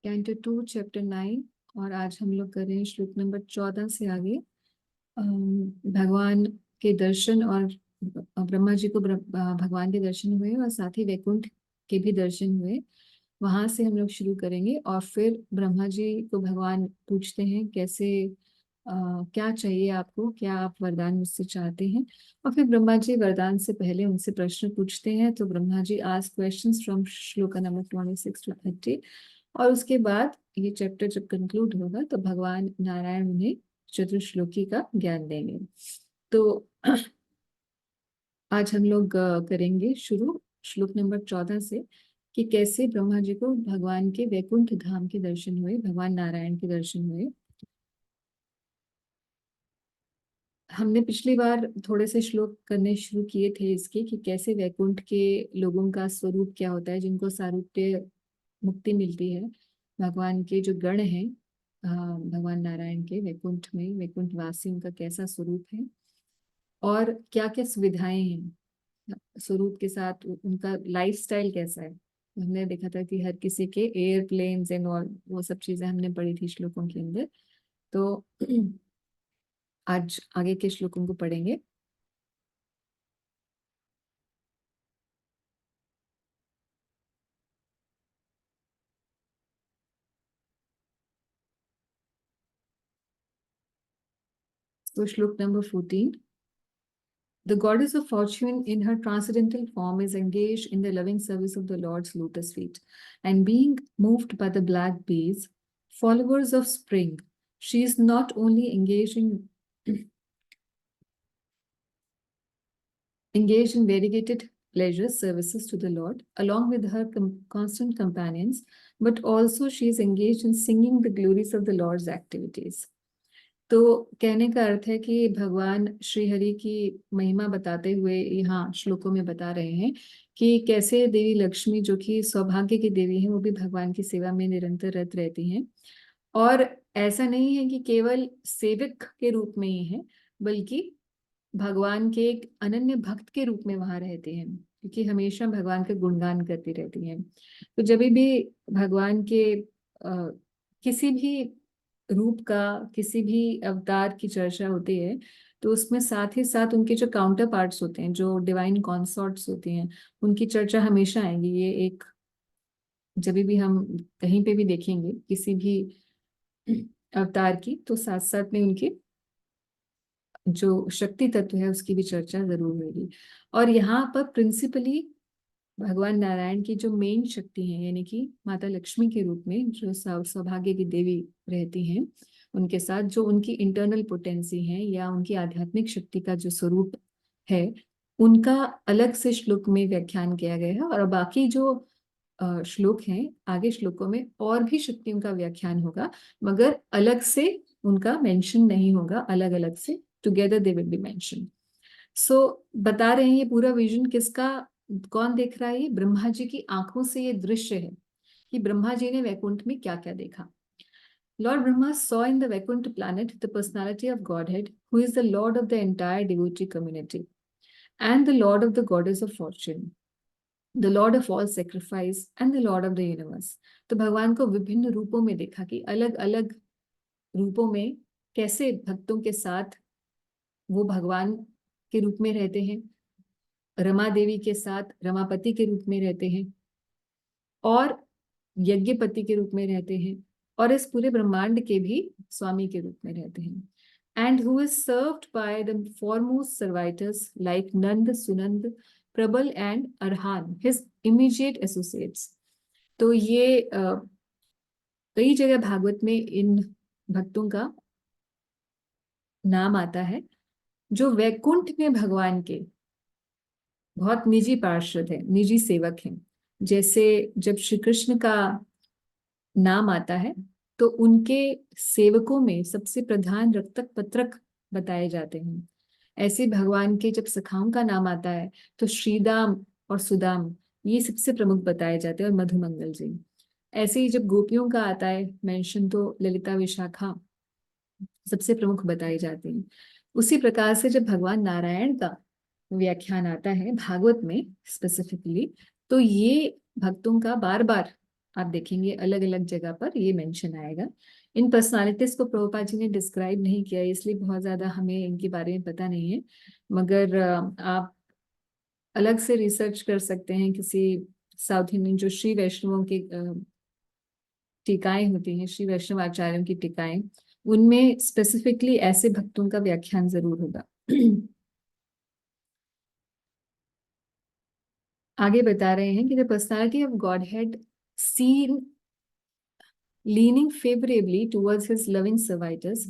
Canto 2 chapter 9। और आज हम लोग कर रहे हैं श्लोक नंबर 14 से आगे। भगवान के दर्शन और ब्रह्मा जी को भगवान के दर्शन हुए और साथ ही वैकुंठ के भी दर्शन हुए। वहां से हम लोग शुरू करेंगे और फिर ब्रह्मा जी को भगवान पूछते हैं कैसे क्या चाहिए आपको, क्या आप वरदान मुझसे चाहते हैं। और फिर ब्रह्मा जी वरदान से पहले उनसे प्रश्न पूछते हैं। तो ब्रह्मा जी आस्क क्वेश्चंस फ्रॉम श्लोक नंबर 26 to 30। और उसके बाद ये चैप्टर जब कंक्लूड होगा तो भगवान नारायण उन्हें चतुर्श्लोकी का ज्ञान देंगे। तो आज हम लोग करेंगे शुरू श्लोक नंबर 14 से कि कैसे ब्रह्मा जी को भगवान के वैकुंठ धाम के दर्शन हुए, भगवान नारायण के दर्शन हुए। हमने पिछली बार थोड़े से श्लोक करने शुरू किए थे इसके कि कैसे वैकुंठ के लोगों का स्वरूप क्या होता है, जिनको सारूप्य मुक्ति मिलती है। भगवान के जो गण हैं, भगवान नारायण के वैकुंठ में वैकुंठ वासी, उनका कैसा स्वरूप है और क्या क्या सुविधाएं हैं स्वरूप के साथ, उनका लाइफस्टाइल कैसा है। हमने देखा था कि हर किसी के एयरप्लेन्स एंड और वो सब चीजें हमने पढ़ी थी श्लोकों के अंदर। तो आज आगे के श्लोकों को पढ़ेंगे। तो श्लोक number 14। The goddess of fortune in her transcendental form is engaged in the loving service of the Lord's lotus feet, and being moved by the black bees, followers of spring, she is not only engaged in variegated pleasure services to the Lord, along with her constant companions, but also she is engaged in singing the glories of the Lord's activities. तो कहने का अर्थ है कि भगवान श्री हरि की महिमा बताते हुए यहाँ श्लोकों में बता रहे हैं कि कैसे देवी लक्ष्मी, जो कि सौभाग्य की देवी है, वो भी भगवान की सेवा में निरंतर रत रहती हैं। और ऐसा नहीं है कि केवल सेवक के रूप में ही है, बल्कि भगवान के एक अनन्य भक्त के रूप में वहां रहती हैं, क्योंकि हमेशा भगवान का गुणगान करती रहती हैं। तो जब भी भगवान के किसी भी रूप का, किसी भी अवतार की चर्चा होती है, तो उसमें साथ ही साथ उनके जो काउंटर पार्ट्स होते हैं, जो डिवाइन कॉन्सॉर्ट्स होती हैं, उनकी चर्चा हमेशा आएगी। ये एक जब भी हम कहीं पे भी देखेंगे किसी भी अवतार की, तो साथ साथ में उनके जो शक्ति तत्व है उसकी भी चर्चा जरूर होगी। और यहाँ पर प्रिंसिपली भगवान नारायण की जो मेन शक्ति है, यानी कि माता लक्ष्मी के रूप में जो सौभाग्य की देवी रहती हैं, उनके साथ जो उनकी इंटरनल पोटेंसी है या उनकी आध्यात्मिक शक्ति का जो स्वरूप है, उनका अलग से श्लोक में व्याख्यान किया गया है। और बाकी जो श्लोक हैं, आगे श्लोकों में और भी शक्तियों का व्याख्यान होगा, मगर अलग से उनका मेंशन नहीं होगा, अलग अलग से together they will be mention. So बता रहे हैं ये पूरा विजन किसका, कौन देख रहा है। ये ब्रह्मा जी की आंखों से ये दृश्य है कि ब्रह्मा जी ने वैकुंठ में क्या क्या देखा। Lord Brahma saw in the Vaikuntha planet the personality of Godhead, who is the Lord of the entire devotee community, and the Lord of the goddess of fortune, the Lord of all sacrifice, and the Lord of the universe. तो भगवान को विभिन्न रूपों में देखा कि अलग अलग रूपों में कैसे भक्तों के साथ वो भगवान के रूप में रहते हैं, रमा देवी के साथ रमापति के रूप में रहते हैं, और यज्ञपति के रूप में रहते हैं, और इस पूरे ब्रह्मांड के भी स्वामी के रूप में रहते हैं। And who is served by the foremost servitors like Nand, Sunand, Prabal and Arhan, his immediate associates. तो ये कई जगह भागवत में इन भक्तों का नाम आता है जो वैकुंठ में भगवान के बहुत निजी पार्षद है, निजी सेवक हैं। जैसे जब श्री कृष्ण का नाम आता है तो उनके सेवकों में सबसे प्रधान रक्तक पत्रक बताए जाते हैं। ऐसे भगवान के जब सखाओं का नाम आता है तो श्रीदाम और सुदाम ये सबसे प्रमुख बताए जाते हैं, और मधुमंगल जी। ऐसे ही जब गोपियों का आता है मेंशन तो ललिता, विशाखा सबसे प्रमुख बताई जाती हैं। उसी प्रकार से जब भगवान नारायण का व्याख्यान आता है भागवत में स्पेसिफिकली, तो ये भक्तों का बार बार आप देखेंगे अलग अलग जगह पर ये मेंशन आएगा। इन पर्सनालिटीज को प्रभुपाद जी ने डिस्क्राइब नहीं किया, इसलिए बहुत ज्यादा हमें इनके बारे में पता नहीं है, मगर आप अलग से रिसर्च कर सकते हैं किसी साउथ इंडियन जो श्री वैष्णवों की टीकाएं होती हैं, श्री वैष्णव आचार्यों की टीकाएं, उनमें स्पेसिफिकली ऐसे भक्तों का व्याख्यान जरूर होगा। आगे बता रहे हैं कि the personality of God had seen leaning favorably towards his loving servitors,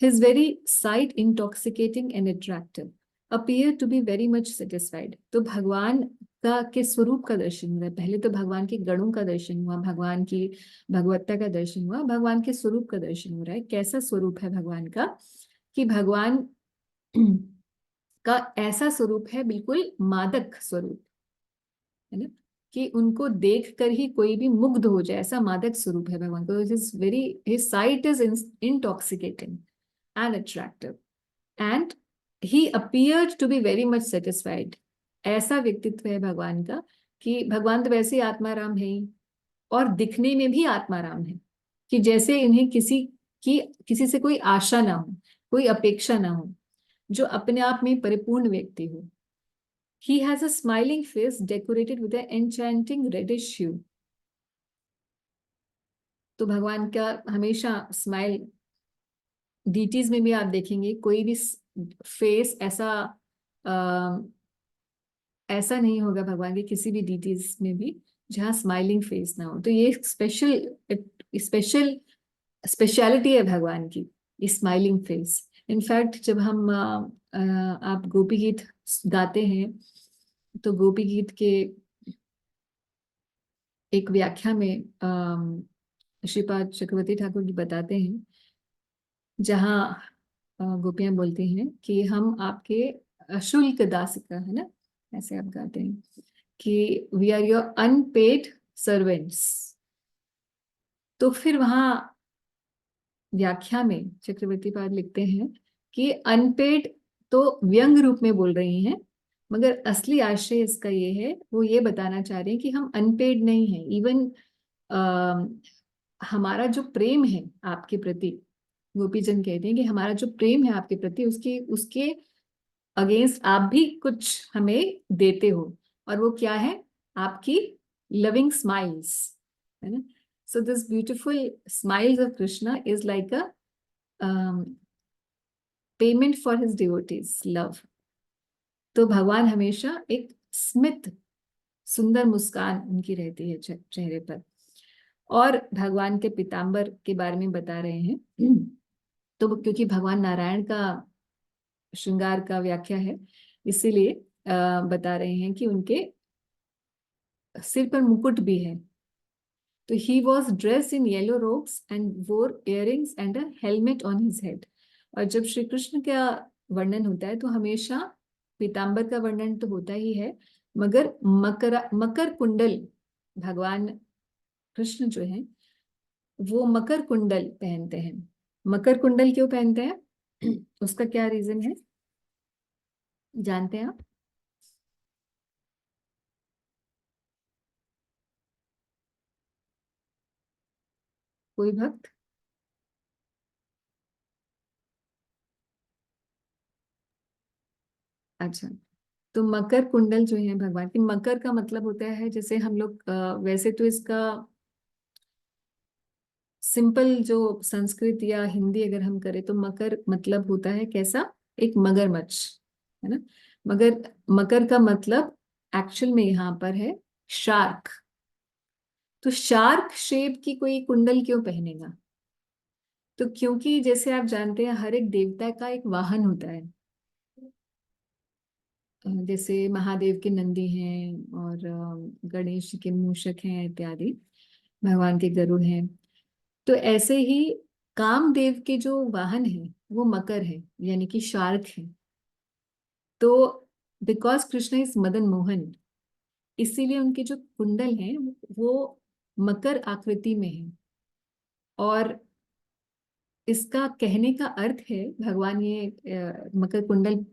his very sight intoxicating and attractive, appeared to be very much satisfied. तो भगवान का के स्वरूप का दर्शन हुआ, पहले तो भगवान के गणों का दर्शन हुआ, भगवान की भगवत्ता का दर्शन हुआ, भगवान के स्वरूप का दर्शन हो रहा है। कैसा स्वरूप है भगवान का, कि भगवान का ऐसा स्वरूप है बिल्कुल मादक स्वरूप, है ना, कि उनको देखकर ही कोई भी मुग्ध हो जाए, ऐसा मादक स्वरूप है भगवान को। It is very, his sight is intoxicating and attractive and he appeared to be very much satisfied. ऐसा व्यक्तित्व है भगवान का कि भगवान तो वैसे ही आत्माराम है ही, और दिखने में भी आत्माराम है, कि जैसे इन्हें किसी से कोई आशा ना हो, कोई अपेक्षा ना हो, जो अपने आप में परिपूर्ण व्यक्ति हो। He has a smiling face decorated with an enchanting reddish hue. तो भगवान का हमेशा स्माइल, डीटीज में भी आप देखेंगे कोई भी फेस ऐसा नहीं होगा भगवान के किसी भी डीटीज में भी जहाँ स्माइलिंग फेस ना हो। तो ये स्पेशल स्पेशलिटी है भगवान की, स्माइलिंग फेस। इनफैक्ट जब हम आप गोपी गीत गाते हैं, तो गोपी गीत के एक व्याख्या में श्रीपाद चक्रवर्ती ठाकुर जी बताते हैं, जहाँ गोपियां बोलती हैं कि हम आपके अशुल्क दासिका, है ना, ऐसे आप गाते हैं कि we are your unpaid servants. तो फिर वहां व्याख्या में चक्रवर्ती पाद लिखते हैं कि अनपेड तो व्यंग रूप में बोल रही हैं, मगर असली आशय इसका ये है, वो ये बताना चाह रहे हैं कि हम अनपेड नहीं हैं। इवन हमारा जो प्रेम है आपके प्रति, गोपीजन कहते हैं कि हमारा जो प्रेम है आपके प्रति, उसके उसके अगेंस्ट आप भी कुछ हमें देते हो, और वो क्या है, आपकी लविंग स्माइल्स, है ना। So this beautiful smiles of Krishna is like a payment for his devotees love. तो भगवान हमेशा एक स्मित सुंदर मुस्कान उनकी रहती है चेहरे पर। और भगवान के पीताम्बर के बारे में बता रहे हैं, तो क्योंकि भगवान नारायण का श्रृंगार का व्याख्या है, इसीलिए बता रहे हैं कि उनके सिर पर मुकुट भी है। तो he was dress in yellow robes and wore earrings and a helmet on his head. और जब श्री कृष्ण का वर्णन होता है तो हमेशा पीताम्बर का वर्णन तो होता ही है, मगर मकर कुंडल, भगवान कृष्ण जो है वो मकर कुंडल पहनते हैं। मकर कुंडल क्यों पहनते हैं, उसका क्या रीजन है, जानते हैं आप? कोई भक्त? अच्छा, तो मकर कुंडल जो है भगवान की, मकर का मतलब होता है, जैसे हम लोग वैसे तो इसका सिंपल जो संस्कृत या हिंदी अगर हम करें तो मकर मतलब होता है कैसा, एक मगरमच्छ, है ना। मगर मकर का मतलब एक्चुअल में यहाँ पर है शार्क। तो शार्क शेप की कोई कुंडल क्यों पहनेगा, तो क्योंकि जैसे आप जानते हैं हर एक देवता का एक वाहन होता है। जैसे महादेव के नंदी हैं, और गणेश जी के मूषक हैं इत्यादि, भगवान के गरुड़ हैं। तो ऐसे ही कामदेव के जो वाहन है वो मकर है, यानी कि शार्क है। तो बिकॉज कृष्ण इज मदन मोहन, इसीलिए उनके जो कुंडल हैं वो मकर आकृति में है। और इसका कहने का अर्थ है, भगवान ये मकर कुंडल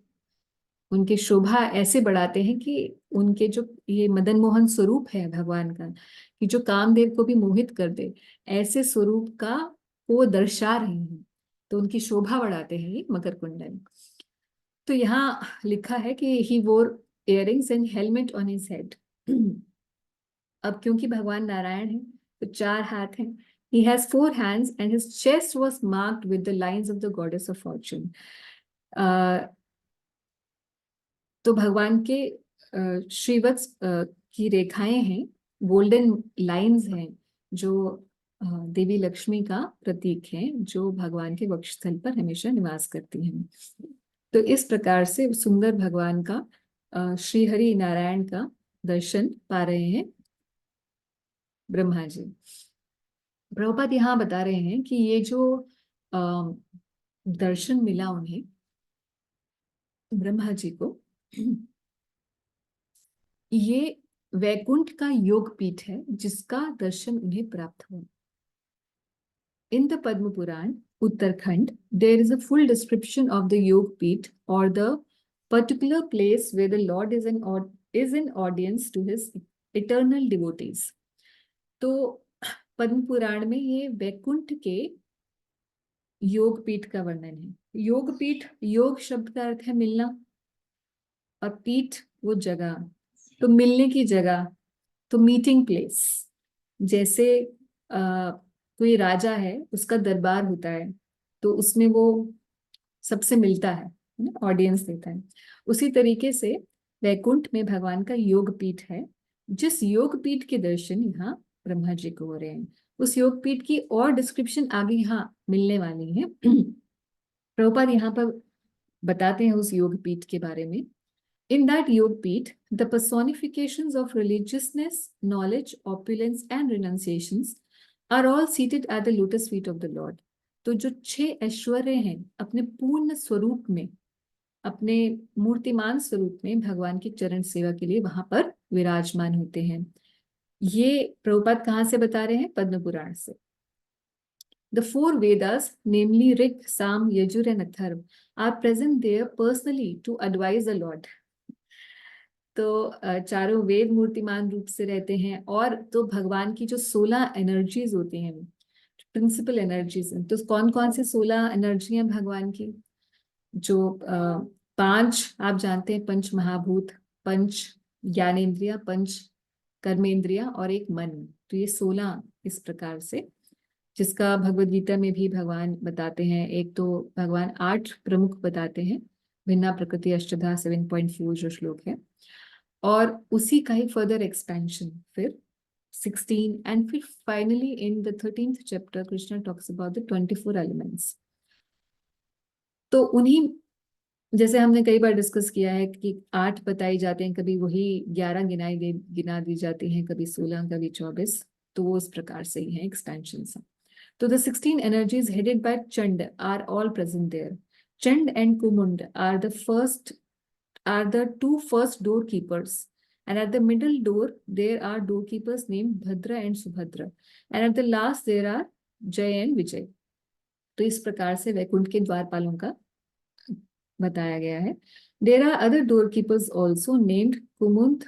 उनके शोभा ऐसे बढ़ाते हैं कि उनके जो ये मदन मोहन स्वरूप है भगवान का, कि जो कामदेव को भी मोहित कर दे, ऐसे स्वरूप का वो दर्शा रहे हैं, तो उनकी शोभा बढ़ाते हैं ये मकर कुंडल। तो यहाँ लिखा है कि ही वोर earrings and helmet on his head. अब क्योंकि भगवान नारायण है तो 4 हाथ हैं। He has 4 hands and his chest was marked with the lines of the goddess of fortune. तो भगवान के श्रीवत्स की रेखाएं हैं, गोल्डन लाइंस हैं, जो देवी लक्ष्मी का प्रतीक है, जो भगवान के वक्षस्थल पर हमेशा निवास करती हैं। तो इस प्रकार से सुंदर भगवान का श्री हरि नारायण का दर्शन पा रहे हैं ब्रह्मा जी। प्रभुपाद यहाँ बता रहे हैं कि ये जो दर्शन मिला उन्हें, ब्रह्मा जी को, ये वैकुंठ का योग पीठ है जिसका दर्शन उन्हें प्राप्त हुआ। In the Padma Puran, Uttarakhand, there is a full description of the Yog Peeth, or the particular place where the Lord is in audience to his eternal devotees. तो पद्म पुराण में ये वैकुंठ के योग पीठ का वर्णन है। योग पीठ, योग शब्द का अर्थ है मिलना, और पीठ वो जगह, तो मिलने की जगह, तो मीटिंग प्लेस। जैसे कोई राजा है, उसका दरबार होता है, तो उसमें वो सबसे मिलता है, ऑडियंस देता है। उसी तरीके से वैकुंठ में भगवान का योग पीठ है, जिस योग पीठ के दर्शन यहाँ ब्रह्मा जी को हो रहे हैं। उस योग पीठ की और डिस्क्रिप्शन आगे यहाँ मिलने वाली है। प्रभुपाद यहाँ पर बताते हैं उस योग पीठ के बारे में। In that Yog Peeth, the personifications of religiousness, knowledge, opulence, and renunciations are all seated at the lotus feet of the Lord. तो जो 6 ऐश्वर्य हैं अपने पूर्ण स्वरूप में, अपने मूर्तिमान स्वरूप में भगवान की चरण सेवा के लिए वहां पर विराजमान होते हैं। ये प्रभुपाद कहाँ से बता रहे हैं? पद्म पुराण से। The 4 Vedas, namely Rig, Sam, Yajur, and Atharva, are present there personally to advise the Lord. तो चारों वेद मूर्तिमान रूप से रहते हैं, और तो भगवान की जो 16 एनर्जीज होती हैं, प्रिंसिपल एनर्जीज, तो कौन कौन से 16 एनर्जी हैं भगवान की? जो 5 आप जानते हैं, पंच महाभूत, पंच ज्ञानेन्द्रिया, पंच कर्मेंद्रिया, और एक मन। तो ये 16 इस प्रकार से, जिसका भगवद गीता में भी भगवान बताते हैं। एक तो भगवान 8 प्रमुख बताते हैं, भिन्ना प्रकृति अष्टधा 7.4 जो श्लोक है, और उसी का ही फर्दर एक्सपेंशन फिर 16, एंड फिर finally in the 13th chapter Krishna talks about the 24 elements. तो उन्हीं, जैसे हमने कई बार डिस्कस किया है कि 8 बताई जाते हैं, कभी वही 11 गिना दी जाती हैं, कभी 16, कभी 24, तो वो इस प्रकार से ही है एक्सपेंशन से। तो the 16 energies headed by Chand are all present there. Chand and Kumund are the 2 first doorkeepers, and at the middle door there are doorkeepers named Bhadra and Subhadra, and at the last there are Jay and Vijay. तो इस प्रकार से वैकुंठ के द्वारपालों का बताया गया है। There are other doorkeepers also named Kumud,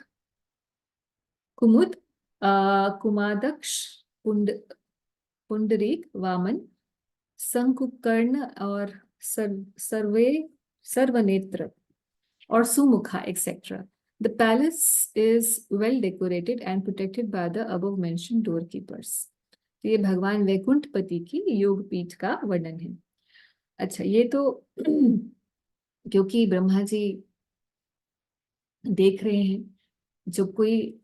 Kumadaksh, Pundarik, Vaman, शंकुकर्ण, और सर्वनेत्र, और सुमुखा, etc. The palace is well decorated and protected by the above mentioned doorkeepers. तो ये भगवान वैकुंठपति की योग पीठ का वर्णन है। अच्छा, ये तो क्योंकि ब्रह्मा जी देख रहे हैं, जब कोई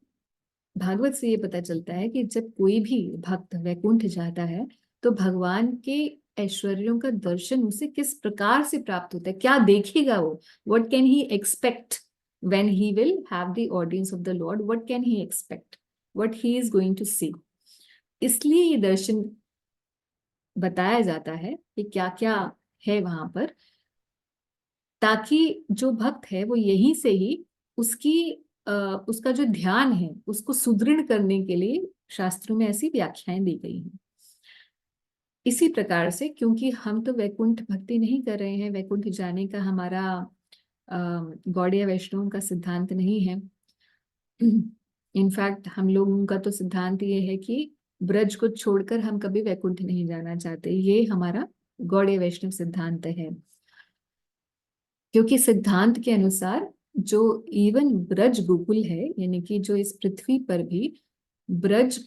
भागवत से ये पता चलता है कि जब कोई भी भक्त वैकुंठ जाता है तो भगवान के ऐश्वर्यों का दर्शन उसे किस प्रकार से प्राप्त होता है, क्या देखेगा वो, what can he expect when he will have the audience of the Lord, what can he expect, what he is going to see। इसलिए ये दर्शन बताया जाता है कि क्या क्या है वहां पर, ताकि जो भक्त है वो यहीं से ही उसका जो ध्यान है उसको सुदृढ़ करने के लिए शास्त्रों में ऐसी व्याख्याएं दी गई हैं। इसी प्रकार से, क्योंकि हम तो वैकुंठ भक्ति नहीं कर रहे हैं, वैकुंठ जाने का हमारा गौड़ीय वैष्णव का सिद्धांत नहीं है। इनफैक्ट हम लोगों का तो सिद्धांत ये है कि ब्रज को छोड़कर हम कभी वैकुंठ नहीं जाना चाहते, ये हमारा गौड़ीय वैष्णव सिद्धांत है। क्योंकि सिद्धांत के अनुसार जो इवन ब्रज गोकुल है, यानी कि जो इस पृथ्वी पर भी ब्रज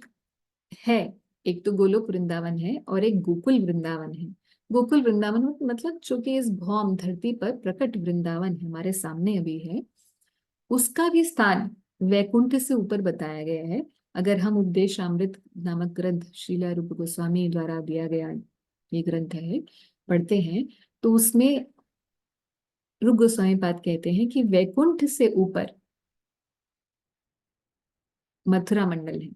है, एक तो गोलोक वृंदावन है और एक गोकुल वृंदावन है। गोकुल वृंदावन मतलब जो कि इस भौम धरती पर प्रकट वृंदावन हमारे सामने अभी है, उसका भी स्थान वैकुंठ से ऊपर बताया गया है। अगर हम उपदेशामृत नामक ग्रंथ श्रीला रूप गोस्वामी द्वारा दिया गया ये ग्रंथ है पढ़ते हैं, तो उसमें रूप गोस्वामी पाद कहते हैं कि वैकुंठ से ऊपर मथुरा मंडल है,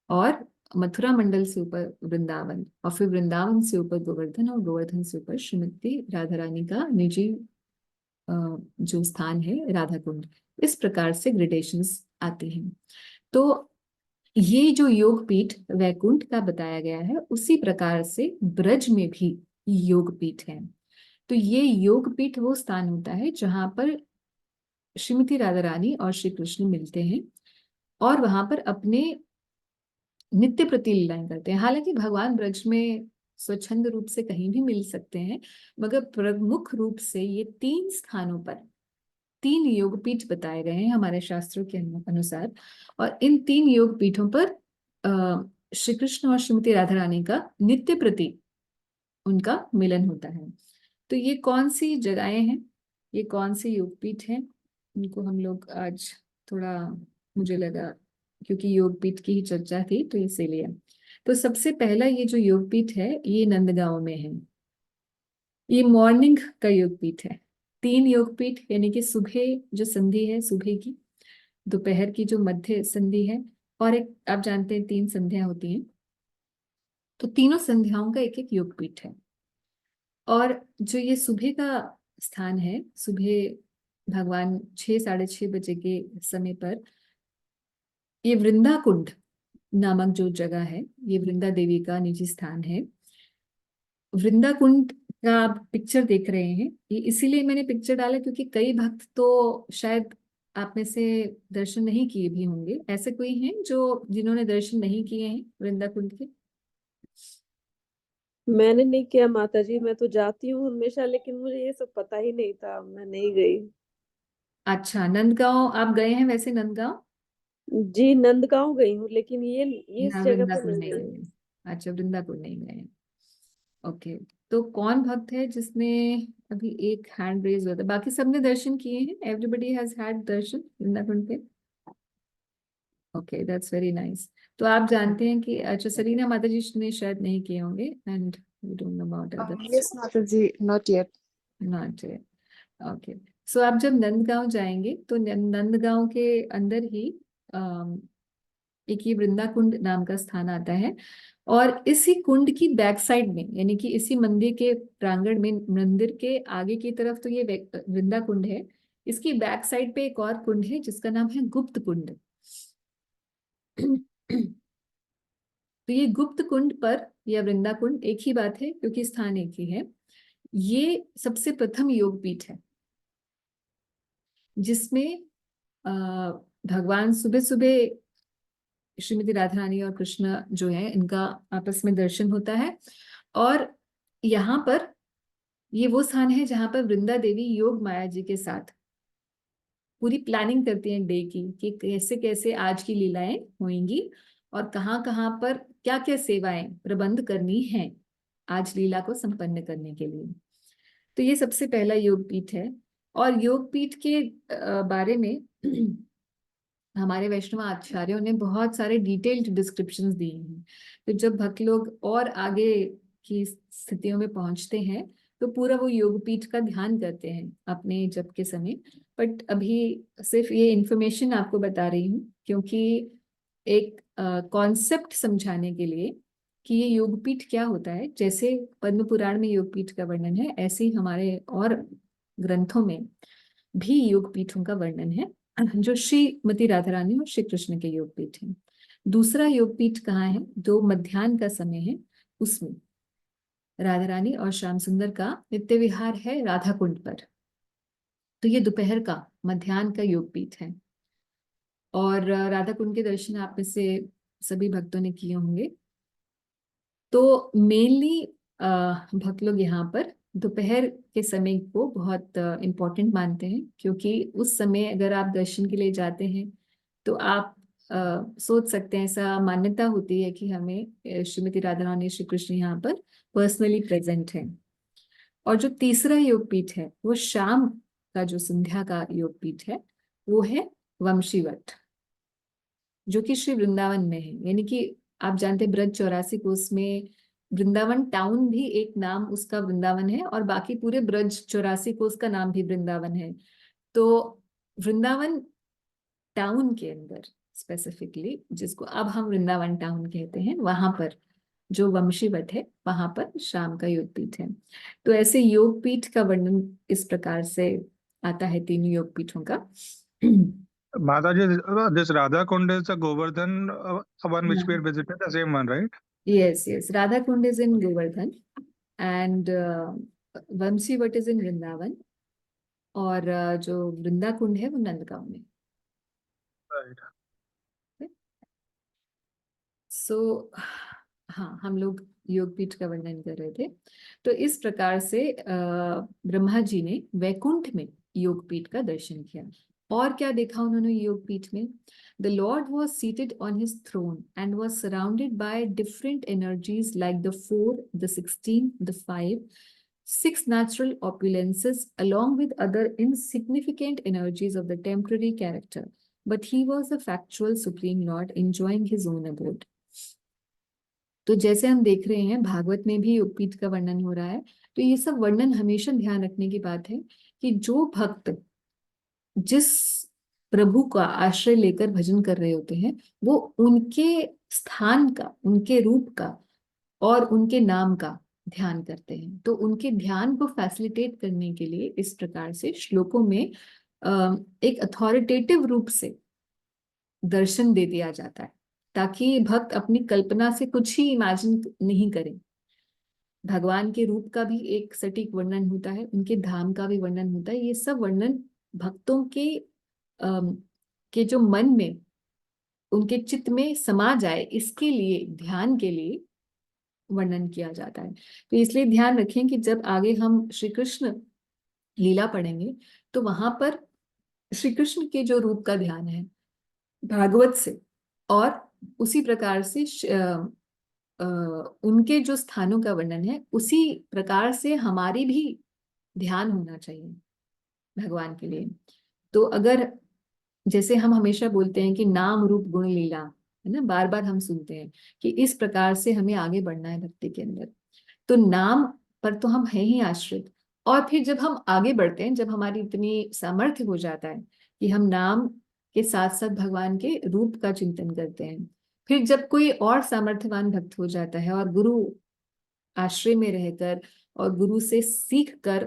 और मथुरा मंडल से ऊपर वृंदावन, और फिर वृंदावन से ऊपर गोवर्धन, और गोवर्धन से ऊपर श्रीमती राधा रानी का निजी जो स्थान है राधा कुंड। इस प्रकार से ग्रेडेशंस आती हैं। तो ये जो योग पीठ वैकुंठ का बताया गया है, उसी प्रकार से ब्रज में भी योग पीठ है। तो ये योग पीठ वो स्थान होता है जहां पर श्रीमती राधा रानी और श्री कृष्ण मिलते हैं और वहां पर अपने नित्य प्रति लीलाएं करते हैं। हालांकि भगवान ब्रज में स्वच्छंद रूप से कहीं भी मिल सकते हैं, मगर प्रमुख रूप से ये 3 स्थानों पर 3 योगपीठ बताए गए हैं हमारे शास्त्रों के अनुसार। और इन 3 योगपीठों पर श्री कृष्ण और श्रीमती राधा रानी का नित्य प्रति उनका मिलन होता है। तो ये कौन सी जगहें हैं, ये कौन सी योगपीठ हैं, इनको हम लोग आज थोड़ा, मुझे लगा क्योंकि योगपीठ की ही चर्चा थी तो इसीलिए। तो सबसे पहला ये जो योगपीठ है ये नंदगांव में है। ये मॉर्निंग का योगपीठ है। 3 योगपीठ, यानी कि सुबह जो संधि है सुबह की, दोपहर की जो मध्य संधि है, और एक आप जानते हैं 3 संध्या होती हैं, तो तीनों संध्याओं का एक एक योगपीठ है। और जो ये सुबह का स्थान है, सुबह भगवान 6-6:30 बजे के समय पर ये वृंदा कुंड नामक जो जगह है, ये वृंदा देवी का निजी स्थान है। वृंदा कुंड का आप पिक्चर देख रहे हैं, ये इसीलिए मैंने पिक्चर डाला क्योंकि कई भक्त तो शायद आप में से दर्शन नहीं किए भी होंगे। ऐसे कोई हैं जो जिन्होंने दर्शन नहीं किए हैं वृंदा कुंड के? मैंने नहीं किया माता जी, मैं तो जाती हूँ हमेशा, लेकिन मुझे ये सब पता ही नहीं था, मैं नहीं गई। अच्छा, नंदगांव आप गए हैं वैसे? नंदगांव जी नंदगांव गई हूँ, लेकिन ये इस ना, जगह वृंदा पे कुंड नहीं नहीं गई। गए हैं। अच्छा, वृंदा कुंड नहीं गए हैं। ओके। तो कौन भक्त है जिसने अभी एक हैंड रेज हुआ था? बाकी सबने दर्शन किए हैं, एवरीबडी हैज हैड दर्शन वृंदा कुंड पे। Okay, that's very nice. तो आप जानते हैं कि अच्छा, सलीना माता जी ने शायद नहीं किए होंगे, and we don't know about others. Yes, Mataji, not yet. Not. Okay. So आप जब नंदगांव जाएंगे तो नंदगांव के अंदर ही अम, एक ये वृंदा कुंड नाम का स्थान आता है। और इसी कुंड की बैक साइड में, यानी कि इसी मंदिर के प्रांगण में, मंदिर के आगे की तरफ तो ये वृंदा कुंड है, इसकी बैक साइड पे एक और कुंड है जिसका नाम है गुप्त कुंड। तो ये गुप्त कुंड पर या वृंदा कुंड एक ही बात है क्योंकि स्थान एक ही है। ये सबसे प्रथम योग पीठ है जिसमें अ, भगवान सुबह सुबह श्रीमती राधा रानी और कृष्ण जो है इनका आपस में दर्शन होता है। और यहाँ पर ये वो स्थान है जहां पर वृंदा देवी योग माया जी के साथ पूरी प्लानिंग करती हैं डे की, कि कैसे कैसे आज की लीलाएं होंगी और कहाँ कहाँ पर क्या क्या सेवाएं प्रबंध करनी है आज लीला को संपन्न करने के लिए। तो ये सबसे पहला योग पीठ है। और योग पीठ के बारे में हमारे वैष्णव आचार्यों ने बहुत सारे डिटेल्ड डिस्क्रिप्शंस दिए हैं। तो जब भक्त लोग और आगे की स्थितियों में पहुंचते हैं तो पूरा वो योगपीठ का ध्यान करते हैं अपने जप के समय। बट अभी सिर्फ ये इंफॉर्मेशन आपको बता रही हूँ क्योंकि एक कॉन्सेप्ट समझाने के लिए कि ये योगपीठ क्या होता है। जैसे पद्म पुराण में योगपीठ का वर्णन है, ऐसे ही हमारे और ग्रंथों में भी योग पीठों का वर्णन है जो श्रीमती राधा रानी और श्री कृष्ण के योग पीठ हैं। दूसरा योग पीठ कहाँ है? जो मध्याह्न का समय है उसमें राधा रानी और श्याम सुंदर का नित्य विहार है राधा कुंड पर। तो ये दोपहर का, मध्याह्न का योग पीठ है। और राधा कुंड के दर्शन आप में से सभी भक्तों ने किए होंगे। तो मेनली भक्त लोग यहाँ पर दोपहर के समय को बहुत इम्पोर्टेंट मानते हैं, क्योंकि उस समय अगर आप दर्शन के लिए जाते हैं तो आप सोच सकते हैं, ऐसा मान्यता होती है कि हमें श्रीमती राधा रानी श्री कृष्ण यहाँ पर पर्सनली प्रेजेंट है। और जो तीसरा योग पीठ है वो शाम का, जो संध्या का योग पीठ है, वो है वंशीवट, जो कि श्री वृंदावन में है। यानी कि आप जानते हैं ब्रज 84 कोस में वृंदावन टाउन भी एक नाम उसका वृंदावन है, और बाकी पूरे ब्रज 84 कोस का नाम भी वृंदावन है। तो वृंदावन टाउन के अंदर स्पेसिफिकली, जिसको अब हम वृंदावन टाउन कहते हैं, वहां पर जो वंशीवट है, वहां पर शाम का योग पीठ है। तो ऐसे योग पीठ का वर्णन इस प्रकार से आता है तीनों योग पीठों का। Mataji, this Radha Kund is the Govardhan one which we had visited, the same one, right? Yes, Radha Kund is in Govardhan and Vamsivat is in Vrindavan, और जो वृंदा कुंड है वो नंदगांव में। Right. सो हाँ, हम लोग योग पीठ का वर्णन कर रहे थे। तो इस प्रकार से ब्रह्मा जी ने वैकुंठ में योग पीठ का दर्शन किया। और क्या देखा उन्होंने योग पीठ में? The lord was seated on his throne and was surrounded by different energies like the 4, the 16, the 5, 6 natural opulences, along with other insignificant energies of the temporary character. But he was the factual Supreme Lord enjoying his own abode. तो जैसे हम देख रहे हैं भागवत में भी योगपीठ का वर्णन हो रहा है। तो ये सब वर्णन हमेशा ध्यान रखने की बात है कि जो भक्त जिस प्रभु का आश्रय लेकर भजन कर रहे होते हैं, वो उनके स्थान का, उनके रूप का और उनके नाम का ध्यान करते हैं। तो उनके ध्यान को फैसिलिटेट करने के लिए इस प्रकार से श्लोकों में एक अथॉरिटेटिव रूप से दर्शन दे दिया जाता है, ताकि भक्त अपनी कल्पना से कुछ ही इमेजिन नहीं करें। भगवान के रूप का भी एक सटीक वर्णन होता है, उनके धाम का भी वर्णन होता है। ये सब वर्णन भक्तों के जो मन में, उनके चित्त में समा जाए, इसके लिए, ध्यान के लिए वर्णन किया जाता है। तो इसलिए ध्यान रखें कि जब आगे हम श्री कृष्ण लीला पढ़ेंगे तो वहां पर श्री कृष्ण के जो रूप का ध्यान है भागवत से, और उसी प्रकार से उनके जो स्थानों का वर्णन है, उसी प्रकार से हमारी भी ध्यान होना चाहिए भगवान के लिए। तो अगर, जैसे हम हमेशा बोलते हैं कि नाम रूप गुण लीला, है ना, बार बार हम सुनते हैं कि इस प्रकार से हमें आगे बढ़ना है भक्ति के अंदर। तो नाम पर तो हम हैं ही आश्रित, और फिर जब हम आगे बढ़ते हैं, जब हमारी इतनी सामर्थ्य हो जाता है कि हम नाम के साथ साथ भगवान के रूप का चिंतन करते हैं, फिर जब कोई और सामर्थ्यवान भक्त हो जाता है और गुरु आश्रय में रहकर और गुरु से सीख कर,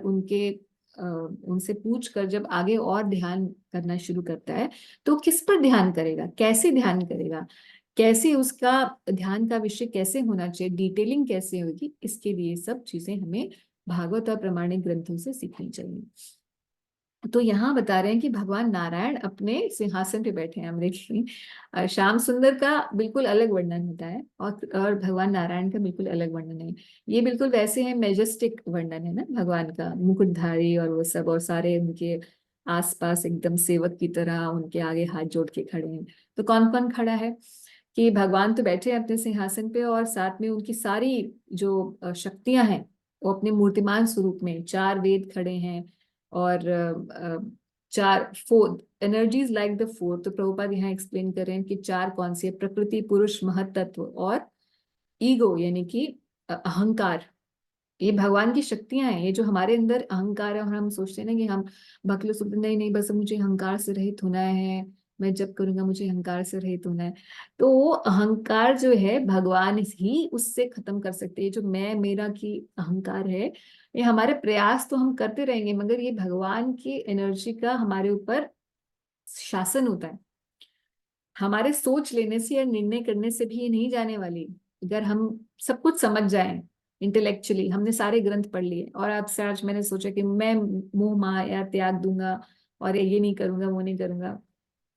उनसे पूछ कर जब आगे और ध्यान करना शुरू करता है, तो किस पर ध्यान करेगा, कैसे ध्यान करेगा, कैसे उसका ध्यान का विषय कैसे होना चाहिए, डिटेलिंग कैसे होगी, इसके लिए सब चीजें हमें भागवत और प्रमाणिक ग्रंथों से सीखनी चाहिए। तो यहाँ बता रहे हैं कि भगवान नारायण अपने सिंहासन पे बैठे हैं अमृत में। श्याम सुंदर का बिल्कुल अलग वर्णन होता है, और भगवान नारायण का बिल्कुल अलग वर्णन है। ये बिल्कुल वैसे है, मेजेस्टिक वर्णन है ना भगवान का, मुकुटधारी और वो सब, और सारे उनके आसपास एकदम सेवक की तरह उनके आगे हाथ जोड़ के खड़े हैं। तो कौन कौन खड़ा है? कि भगवान तो बैठे हैं अपने सिंहासन पे, और साथ में उनकी सारी जो शक्तियां हैं वो अपने मूर्तिमान स्वरूप में, 4 वेद खड़े हैं, और 4 एनर्जीज लाइक द 4। तो प्रभुपाद यहाँ एक्सप्लेन कर रहे हैं कि 4 कौन सी है? प्रकृति, पुरुष, महत्त्व और ईगो, यानी कि अहंकार। ये भगवान की शक्तियां हैं। ये जो हमारे अंदर अहंकार है, और हम सोचते हैं ना कि हम भक्त लोग, नहीं नहीं बस मुझे अहंकार से रहित होना है, मैं जब करूंगा मुझे अहंकार से रहित होना है। तो वो अहंकार जो है भगवान ही उससे खत्म कर सकते हैं। जो मैं मेरा की अहंकार है, ये हमारे प्रयास तो हम करते रहेंगे, मगर ये भगवान की एनर्जी का हमारे ऊपर शासन होता है। हमारे सोच लेने से या निर्णय करने से भी ये नहीं जाने वाली। अगर हम सब कुछ समझ जाएं इंटेलेक्चुअली हमने सारे ग्रंथ पढ़ लिए और आपसे आज मैंने सोचा कि मैं मोह माया त्याग दूंगा और ये नहीं करूंगा वो नहीं करूंगा,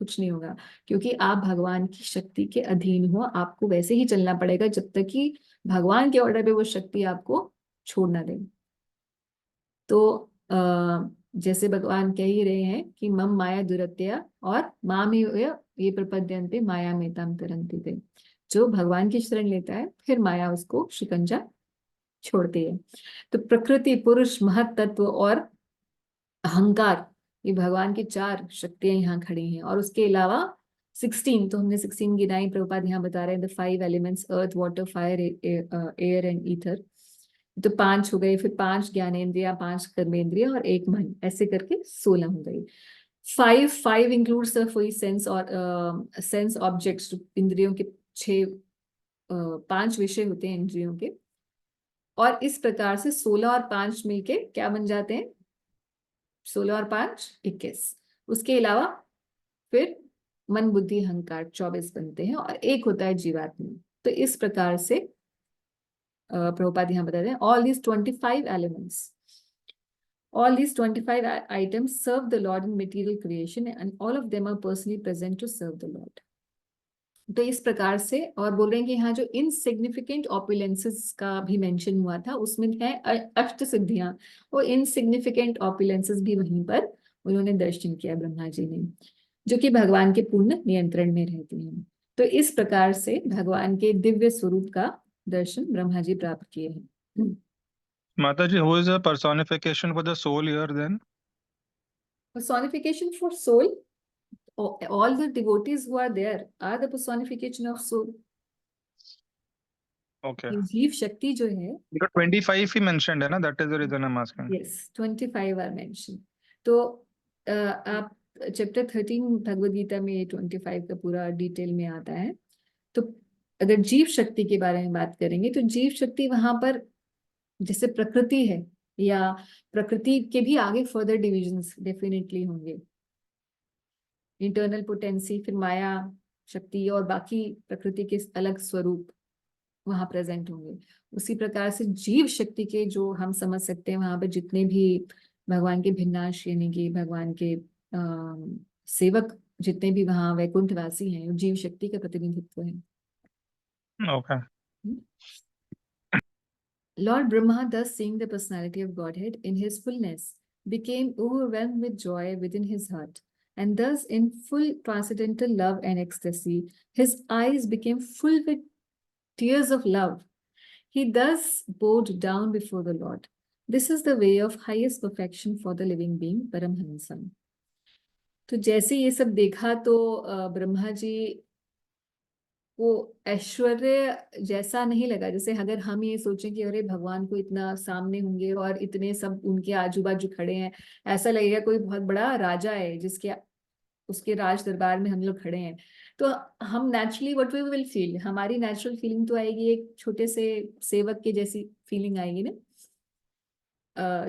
कुछ नहीं होगा। क्योंकि आप भगवान की शक्ति के अधीन हो, आपको वैसे ही चलना पड़ेगा जब तक कि भगवान के ऑर्डर पे वो शक्ति आपको छोड़ ना दे। तो जैसे भगवान कह ही रहे हैं कि मम माया दुरत्या और माम ये प्रपद्यन्ते माया में तम तरन्ति ते। जो भगवान की शरण लेता है फिर माया उसको शिकंजा छोड़ती है। तो प्रकृति, पुरुष, महत तत्व और अहंकार, ये भगवान की 4 शक्तियां यहाँ खड़ी हैं। और उसके अलावा 16, तो हमने 16 गिनाई, प्रभुपाद यहाँ बता रहे हैं the 5 elements earth water fire air and ether. तो 5 हो गए, फिर 5 ज्ञानेंद्रिया, 5 कर्मेंद्रिया और 1 मन, ऐसे करके 16 हो गई। 5 इंक्लूड्स वही सेंस और सेंस ऑब्जेक्ट्स, इंद्रियों के 5 विषय होते हैं इंद्रियों के। और इस प्रकार से 16 और 5 मिलके क्या बन जाते हैं? 16 और 5 21। उसके अलावा फिर मन बुद्धि अहंकार 24 बनते हैं और 1 होता है जीवात्मा। तो इस प्रकार से प्रभुपाद यहाँ बताते हैं all these 25 elements, all these 25 items serve the Lord in material creation and all of them are personally present to serve the Lord. तो इस प्रकार से, और बोल रहे हैं कि यहाँ जो इनसिग्निफिकेंट ऑपुलेंसेस का भी मेंशन हुआ था उसमें है अष्ट सिद्धियां, वो इनसिग्निफिकेंट ऑपुलेंसेस भी वहीं पर उन्होंने दर्शन किया ब्रह्मा जी ने, जो कि भगवान के पूर्ण नियंत्रण में रहती हैं। तो इस प्रकार से भगवान के दिव्य स्वरूप का दर्शन ब्रह्मा जी प्राप्त किए हैं। Mataji, who is a personification for the soul here then? Personification for soul, all the devotees who are there are the personification of soul. Okay. जीव शक्ति जो है, Because 25 he mentioned है ना, that is the reason I'm asking. yes, 25 are mentioned. तो आप chapter 13 Bhagavad Gita में ये 25 का पूरा डिटेल में आता है। तो अगर जीव शक्ति के बारे में बात करेंगे तो जीव शक्ति वहां पर जैसे प्रकृति है, या प्रकृति के भी आगे फर्दर डिविजन्स डेफिनेटली होंगे, इंटरनल पोटेंसी, फिर माया शक्ति और बाकी प्रकृति के अलग स्वरूप वहां प्रेजेंट होंगे। उसी प्रकार से जीव शक्ति के जो हम समझ सकते हैं वहां पर जितने भी भगवान के भिन्नाश यानी कि भगवान के सेवक जितने भी वहां वैकुंठवासी हैं, वो जीव शक्ति का प्रतिनिधित्व है। Okay. Lord Brahma, thus seeing the personality of Godhead in his fullness, became overwhelmed with joy within his heart, and thus in full transcendental love and ecstasy, his eyes became full with tears of love. He thus bowed down before the Lord. This is the way of highest perfection for the living being, Paramhansa. तो जैसे ये सब देखा तो ब्रह्मा जी को ऐश्वर्य जैसा नहीं लगा। जैसे अगर हम ये सोचें कि अरे भगवान को इतना सामने होंगे और इतने सब उनके आजू बाजू खड़े हैं, ऐसा लगेगा कोई बहुत बड़ा राजा है जिसके उसके राज दरबार में हम लोग खड़े हैं। तो हम naturally what we will feel, हमारी नेचुरल फीलिंग तो आएगी एक छोटे से सेवक के जैसी फीलिंग आएगी ना,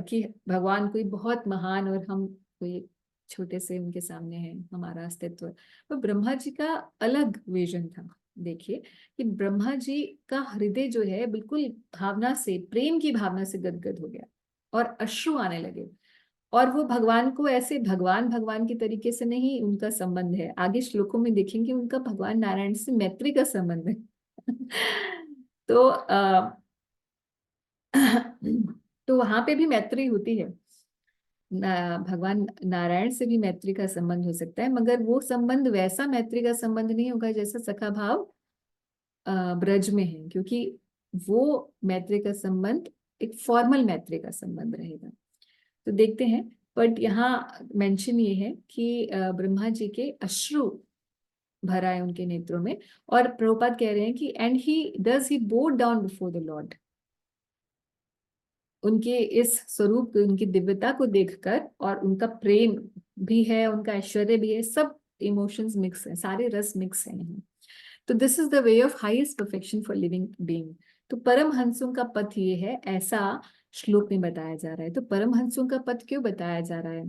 कि भगवान कोई बहुत महान और हम कोई छोटे से उनके सामने हैं, हमारा अस्तित्व। तो ब्रह्मा जी का अलग विजन था। देखिए कि ब्रह्मा जी का हृदय जो है बिल्कुल भावना से, प्रेम की भावना से गदगद हो गया और अश्रु आने लगे। और वो भगवान को ऐसे भगवान भगवान की तरीके से नहीं उनका संबंध है, आगे श्लोकों में देखेंगे उनका भगवान नारायण से मैत्री का संबंध है। तो तो वहां पे भी मैत्री होती है, भगवान नारायण से भी मैत्री का संबंध हो सकता है, मगर वो संबंध वैसा मैत्री का संबंध नहीं होगा जैसा सखा भाव ब्रज में है, क्योंकि वो मैत्री का संबंध एक फॉर्मल मैत्री का संबंध रहेगा। तो देखते हैं, बट यहाँ मेंशन ये है कि ब्रह्मा जी के अश्रु भरा है उनके नेत्रों में, और प्रभुपाद कह रहे हैं कि and he bowed down before the lord. उनके इस स्वरूप, उनकी दिव्यता को देखकर, और उनका प्रेम भी है, उनका ऐश्वर्य भी है, सब इमोशंस मिक्स है, सारे रस मिक्स है यहाँ। तो this is the way of highest perfection for living being. तो परमहंसों का पथ ये है, ऐसा श्लोक में बताया जा रहा है। तो परमहंसों का पथ क्यों बताया जा रहा है?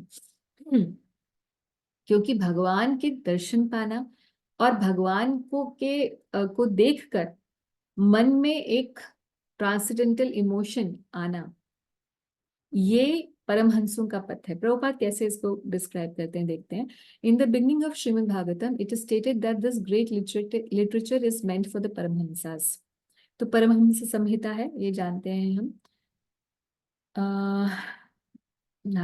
क्योंकि भगवान के दर्शन पाना और भगवान को देखकर मन में एक ट्रांसेंडेंटल इमोशन आना, ये परमहंसों का पथ है। प्रभुपाद कैसे इसको डिस्क्राइब करते हैं देखते हैं। In the beginning of Shrimad Bhagavatam it is stated that this great literature is meant for the paramahamsas. तो परमहंस संहिता है, ये जानते हैं हम।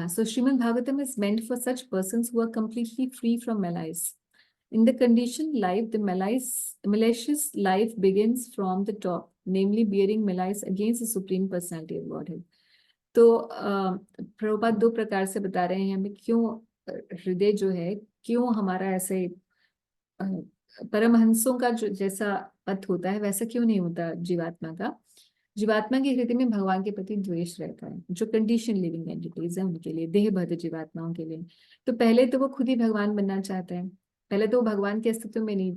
So Srimad Bhagavatam is meant for such persons who are completely free from malice. In the conditioned life, the malicious life begins from the top, namely bearing malice against the Supreme Personality of Godhead. तो प्रभुपाद दो प्रकार से बता रहे हैं हमें क्यों हृदय जो है, क्यों हमारा ऐसे परमहंसों का जो जैसा पथ होता है वैसा क्यों नहीं होता जीवात्मा का। जीवात्मा के हृदय में भगवान के प्रति द्वेष रहता है, जो कंडीशन लिविंग एंटिटीज है उनके लिए, देहबद्ध जीवात्माओं के लिए। तो पहले तो वो खुद ही भगवान बनना चाहते हैं, पहले तो वो भगवान के अस्तित्व में नहीं,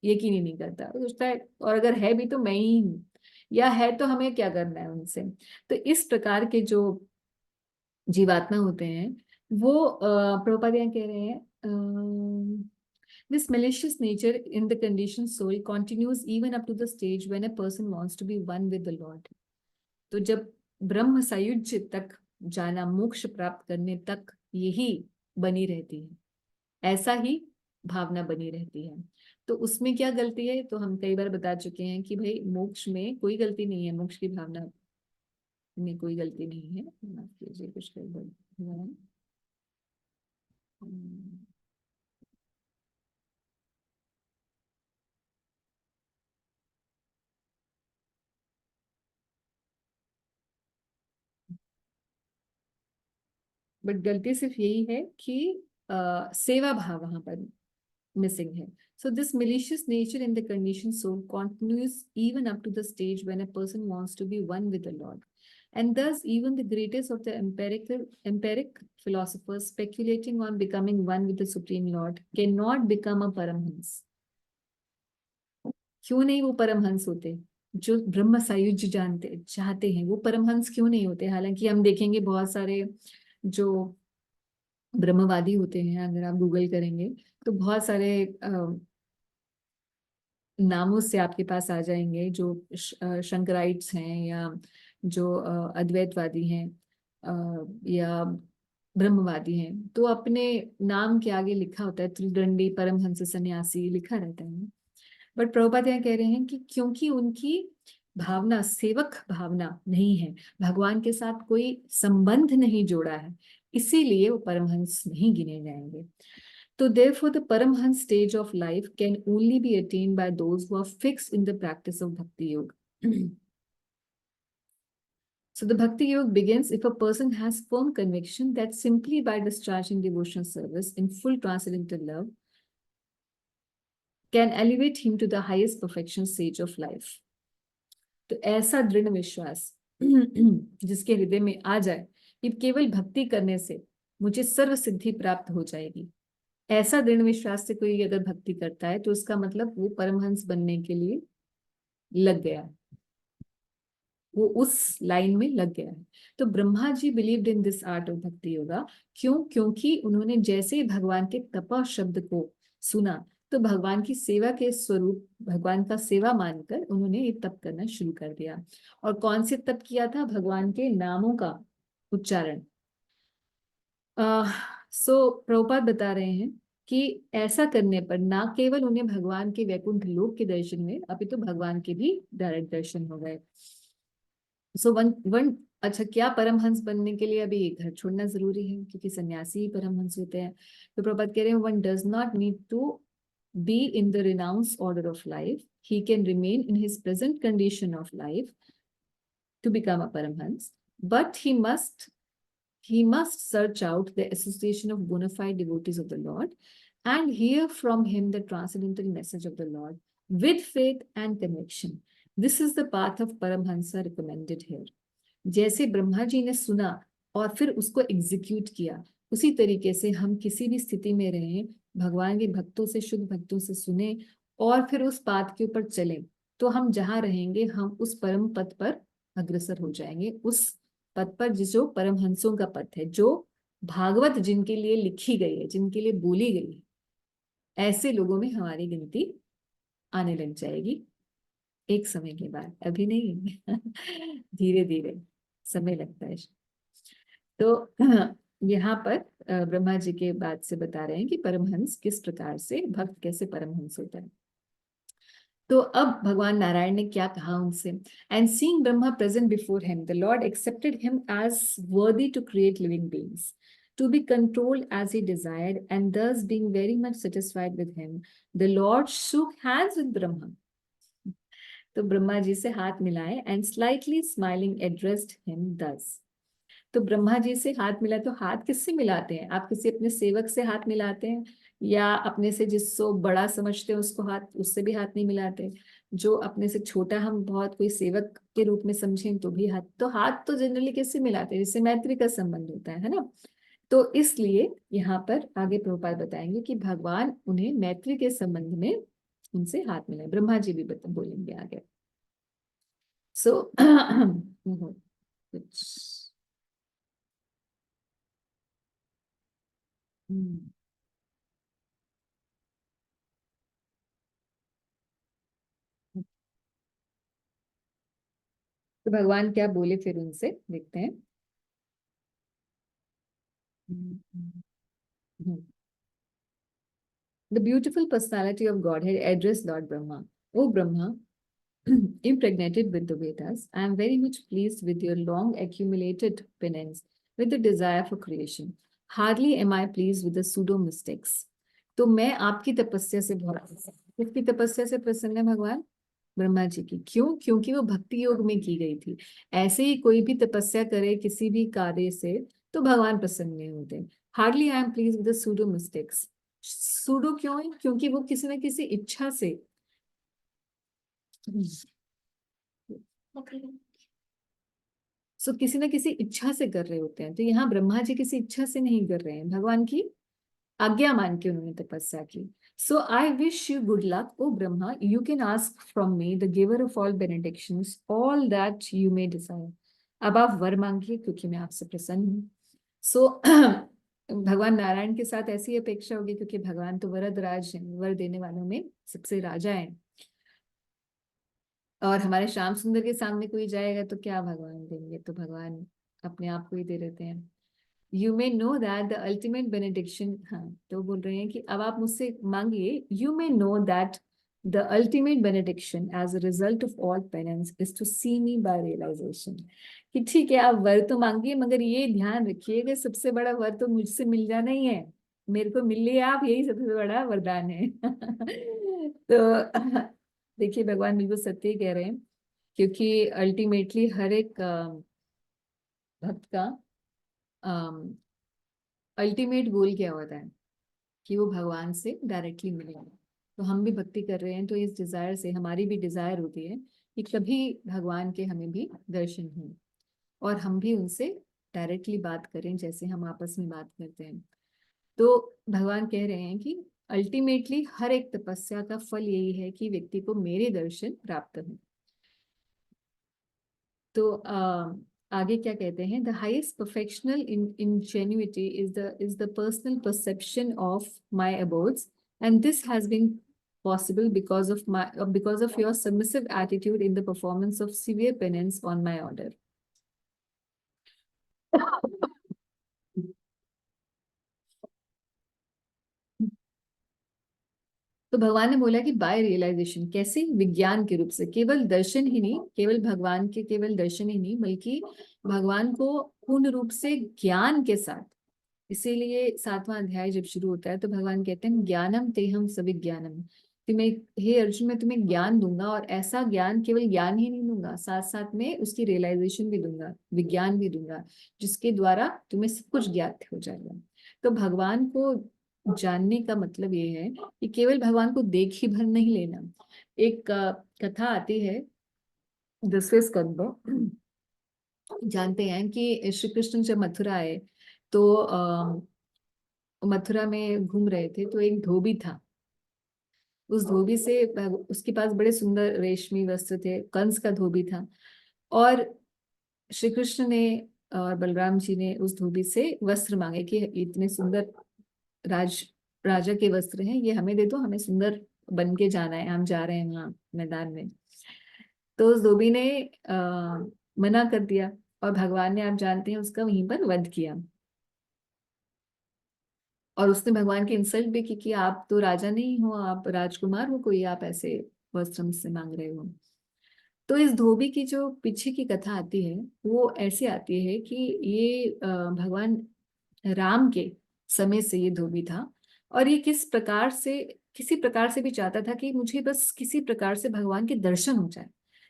यकीन ही नहीं करता, सोचता है और अगर है भी तो मैं ही हूँ, या है तो हमें क्या करना है उनसे। तो इस प्रकार के जो जीवात्मा होते हैं वो प्रभुपाद यहाँ कह रहे हैं this malicious nature in the conditioned soul continues even up to the stage when a person wants to be one with the Lord. तो जब ब्रह्म सायुज्य तक जाना, मोक्ष प्राप्त करने तक यही बनी रहती है, ऐसा ही भावना बनी रहती है। तो उसमें क्या गलती है, तो हम कई बार बता चुके हैं कि भाई मोक्ष में कोई गलती नहीं है, मोक्ष की भावना में कोई गलती नहीं है। माफ कीजिए, कुछ गड़बड़ हुआ है। बट गलती सिर्फ यही है कि सेवा भाव वहां पर मिसिंग है। So this malicious nature in the conditioned soul continues even up to the stage when a person wants to be one with the Lord. And thus even the greatest of the empiric philosophers speculating on becoming one with the Supreme Lord cannot become a Paramhans. क्यों नहीं वो परमहंस होते? जो ब्रह्म सायुज्य जानते चाहते हैं वो परमहंस क्यों नहीं होते? हालांकि हम देखेंगे बहुत सारे जो ब्रह्मवादी होते हैं, अगर आप गूगल करेंगे तो बहुत सारे नामों से आपके पास आ जाएंगे, जो शंकराइट्स हैं या जो अद्वैतवादी हैं या ब्रह्मवादी हैं, तो अपने नाम के आगे लिखा होता है त्रिदंडी परमहंस सन्यासी लिखा रहता है। बट प्रभुपाद यहाँ कह रहे हैं कि क्योंकि उनकी भावना सेवक भावना नहीं है, भगवान के साथ कोई संबंध नहीं जोड़ा है, इसीलिए वो परमहंस नहीं गिने जाएंगे। तो therefore the Paramhans stage of life can only be attained by those who are fixed in the practice of Bhakti Yoga. So the Bhakti Yoga begins if a person has firm conviction that simply by discharging devotional service in full transcendental love can elevate him to the highest perfection stage of life. तो ऐसा दृढ़ विश्वास जिसके हृदय में आ जाए कि केवल भक्ति करने से मुझे सर्व सिद्धि प्राप्त हो जाएगी, ऐसा दृढ़ विश्वास से कोई अगर भक्ति करता है तो उसका मतलब वो परमहंस बनने के लिए लग गया, वो उस लाइन में लग गया है। तो Brahma ji believed in this art of bhakti yoga. क्यों? क्योंकि उन्होंने जैसे भगवान के तपा शब्द को सुना तो भगवान की सेवा के स्वरूप, भगवान का सेवा मानकर उन्होंने ये तप करना शुरू कर दिया। और कौन से तप किया था? भगवान के नामों का उच्चारण। सो प्रभुपाद बता रहे हैं कि ऐसा करने पर ना केवल उन्हें भगवान के वैकुंठ लोक के दर्शन में, अभी तो भगवान के भी डायरेक्ट दर्शन हो गए। सो वन अच्छा, क्या परमहंस बनने के लिए अभी घर छोड़ना जरूरी है? क्योंकि सन्यासी ही परमहंस होते हैं। तो प्रभुपाद कह रहे हैं one does not need to be in the renounced order of life. He can remain in his present condition of life to become a Paramhans, but he must search out the association of bona fide devotees of the Lord and hear from him the transcendental message of the Lord with faith and conviction. This is the path of Paramhansa recommended here. जैसे ब्रह्मा जी ने सुना और फिर उसको execute किया, उसी तरीके से हम किसी भी स्थिति में रहें, भगवान के भक्तों से, शुद्ध भक्तों से सुने और फिर उस पाथ के ऊपर चलें, तो हम जहां रहेंगे हम उस परम पथ पर अग्रसर हो जाएंगे, उस पथ पर जो परमहंसों का पथ है, जो भागवत जिनके लिए लिखी गई है, जिनके लिए बोली गई है, ऐसे लोगों में हमारी गिनती आने लग जाएगी। एक समय के बाद, अभी नहीं। धीरे धीरे समय लगता है। तो यहाँ पर ब्रह्मा जी के बात से बता रहे हैं कि परमहंस किस प्रकार से, भक्त कैसे परमहंस होता है। तो अब भगवान नारायण ने क्या कहा उनसे, and seeing Brahma present before him the lord accepted him as worthy to create living beings, to be controlled as he desired, and thus being very much satisfied with him, the Lord shook hands with Brahma. तो ब्रह्मा जी से हाथ मिलाए, and slightly smiling addressed him thus. तो ब्रह्मा जी से हाथ मिला, तो हाथ किससे मिलाते हैं? आप किसी अपने सेवक से हाथ मिलाते हैं, या अपने से जिसको बड़ा समझते हैं उसको हाथ, उससे भी हाथ नहीं मिलाते? जो अपने से छोटा हम बहुत कोई सेवक के रूप में समझें तो भी हाथ, तो हाथ तो जनरली किससे मिलाते हैं? जिससे मैत्री का संबंध होता है ना। तो इसलिए यहाँ पर आगे प्रभुपाद बताएंगे कि भगवान उन्हें मैत्री के संबंध में उनसे हाथ मिलाए। ब्रह्मा जी भी बोलेंगे आगे। सो तो भगवान क्या बोले फिर उनसे, देखते हैं। The beautiful personality of Godhead addressed Lord Brahma. O Brahma, impregnated with the Vedas, I am very much pleased with your long accumulated penance, with the desire for creation. Hardly am I pleased with the pseudo mystics. तो मैं आपकी तपस्या से बहुत प्रसन्न हूं। किसकी तपस्या से प्रसन्न है भगवान? ब्रह्मा जी की। क्यों? क्योंकि वो भक्ति योग में की गई थी। ऐसे ही कोई भी तपस्या करे किसी भी कार्य से तो भगवान प्रसन्न नहीं होते। Hardly I am please with the pseudo mistakes. Pseudo क्यों है? क्योंकि वो किसी न किसी इच्छा से, किसी न किसी इच्छा से कर रहे होते हैं। तो यहाँ ब्रह्मा जी किसी इच्छा से नहीं कर रहे हैं, भगवान की आज्ञा मान के उन्होंने तपस्या की। So I wish you good luck O Brahma, you can ask from me the giver of all benedictions all that you may desire. अब आप वर मांगिए क्योंकि मैं आपसे प्रसन्न हूँ। सो भगवान नारायण के साथ ऐसी अपेक्षा होगी क्योंकि भगवान तो वरदराज हैं, वर देने वालों में सबसे राजा हैं। और हमारे श्याम सुंदर के सामने कोई जाएगा तो क्या भगवान देंगे? तो भगवान अपने आप को ही दे देते हैं। You may know that the ultimate benediction, हाँ तो बोल रहे हैं कि अब आप मुझसे मांगिए। You may know that the ultimate benediction as a result of all penance is to see me by realisation. कि ठीक है आप वर तो मांगिए, मगर ये ध्यान रखिएगा सबसे बड़ा वर तो मुझसे मिल जाना ही है, मेरे को मिल लिए आप, यही सबसे बड़ा वरदान है। तो देखिए भगवान बिल्कुल सत्य ही कह रहे हैं, क्योंकि अल्टीमेटली हर एक भक्त का अल्टीमेट गोल क्या होता है कि वो भगवान से डायरेक्टली मिले। तो हम भी भक्ति कर रहे हैं तो इस डिजायर से, हमारी भी डिजायर होती है कि कभी भगवान के हमें भी दर्शन हो और हम भी उनसे डायरेक्टली बात करें जैसे हम आपस में बात करते हैं। तो भगवान कह रहे हैं कि अल्टीमेटली हर एक तपस्या का फल यही है कि व्यक्ति को मेरे दर्शन प्राप्त हो। तो आगे क्या कहते हैं? The highest perfectional ingenuity is the personal perception of my abodes, and this has been possible because of your submissive attitude in the performance of severe penance on my order. तो भगवान ने बोला कि बाय रियलाइजेशन, कैसे? विज्ञान के रूप से, केवल दर्शन ही नहीं, केवल भगवान के केवल दर्शन ही नहीं, बल्कि भगवान को पूर्ण रूप से ज्ञान के साथ। इसीलिए 7वां अध्याय जब शुरू होता है तो भगवान कहते हैं ज्ञानम तेहम सविज्ञानम। तुम्हें, हे अर्जुन, मैं तुम्हें ज्ञान दूंगा, और ऐसा ज्ञान, केवल ज्ञान ही नहीं दूंगा, साथ साथ में उसकी रियलाइजेशन भी दूंगा, विज्ञान भी दूंगा, जिसके द्वारा तुम्हें सब कुछ ज्ञात हो जाएगा। तो भगवान को जानने का मतलब ये है कि केवल भगवान को देख ही भर नहीं लेना। एक कथा आती है 10वें स्कंद में, जानते हैं कि श्री कृष्ण जब मथुरा आए तो मथुरा में घूम रहे थे तो एक धोबी था। उस धोबी से, उसके पास बड़े सुंदर रेशमी वस्त्र थे, कंस का धोबी था। और श्री कृष्ण ने और बलराम जी ने उस धोबी से वस्त्र मांगे कि इतने सुंदर राजा के वस्त्र हैं, ये हमें दे दो, हमें सुंदर बन के जाना है, हम जा रहे हैं वहां मैदान में। तो उस धोबी ने मना कर दिया और भगवान ने, आप जानते हैं, उसका वहीं पर वध किया। और उसने भगवान की इंसल्ट भी की कि आप तो राजा नहीं हो, आप राजकुमार हो, कोई आप ऐसे वस्त्र मुझसे मांग रहे हो। तो इस धोबी की जो पीछे की कथा आती है वो ऐसे आती है कि ये भगवान राम के समय से ये धोबी था। और ये किसी प्रकार से भी चाहता था कि मुझे बस किसी प्रकार से भगवान के दर्शन हो जाए।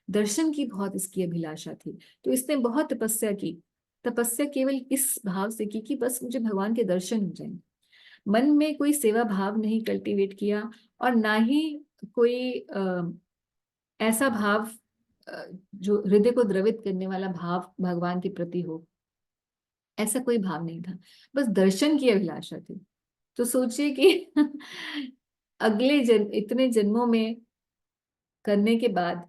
दर्शन की बहुत इसकी अभिलाषा थी। तो इसने बहुत तपस्या की। तपस्या केवल इस भाव से की कि बस मुझे भगवान के दर्शन हो जाए। मन में कोई सेवा भाव नहीं कल्टीवेट किया, और ना ही कोई ऐसा भाव जो हृदय को द्रवित करने वाला भाव भगवान के प्रति हो, ऐसा कोई भाव नहीं था। बस दर्शन की अभिलाषा थी। तो सोचिए कि अगले जन्म, इतने जन्मों में करने के बाद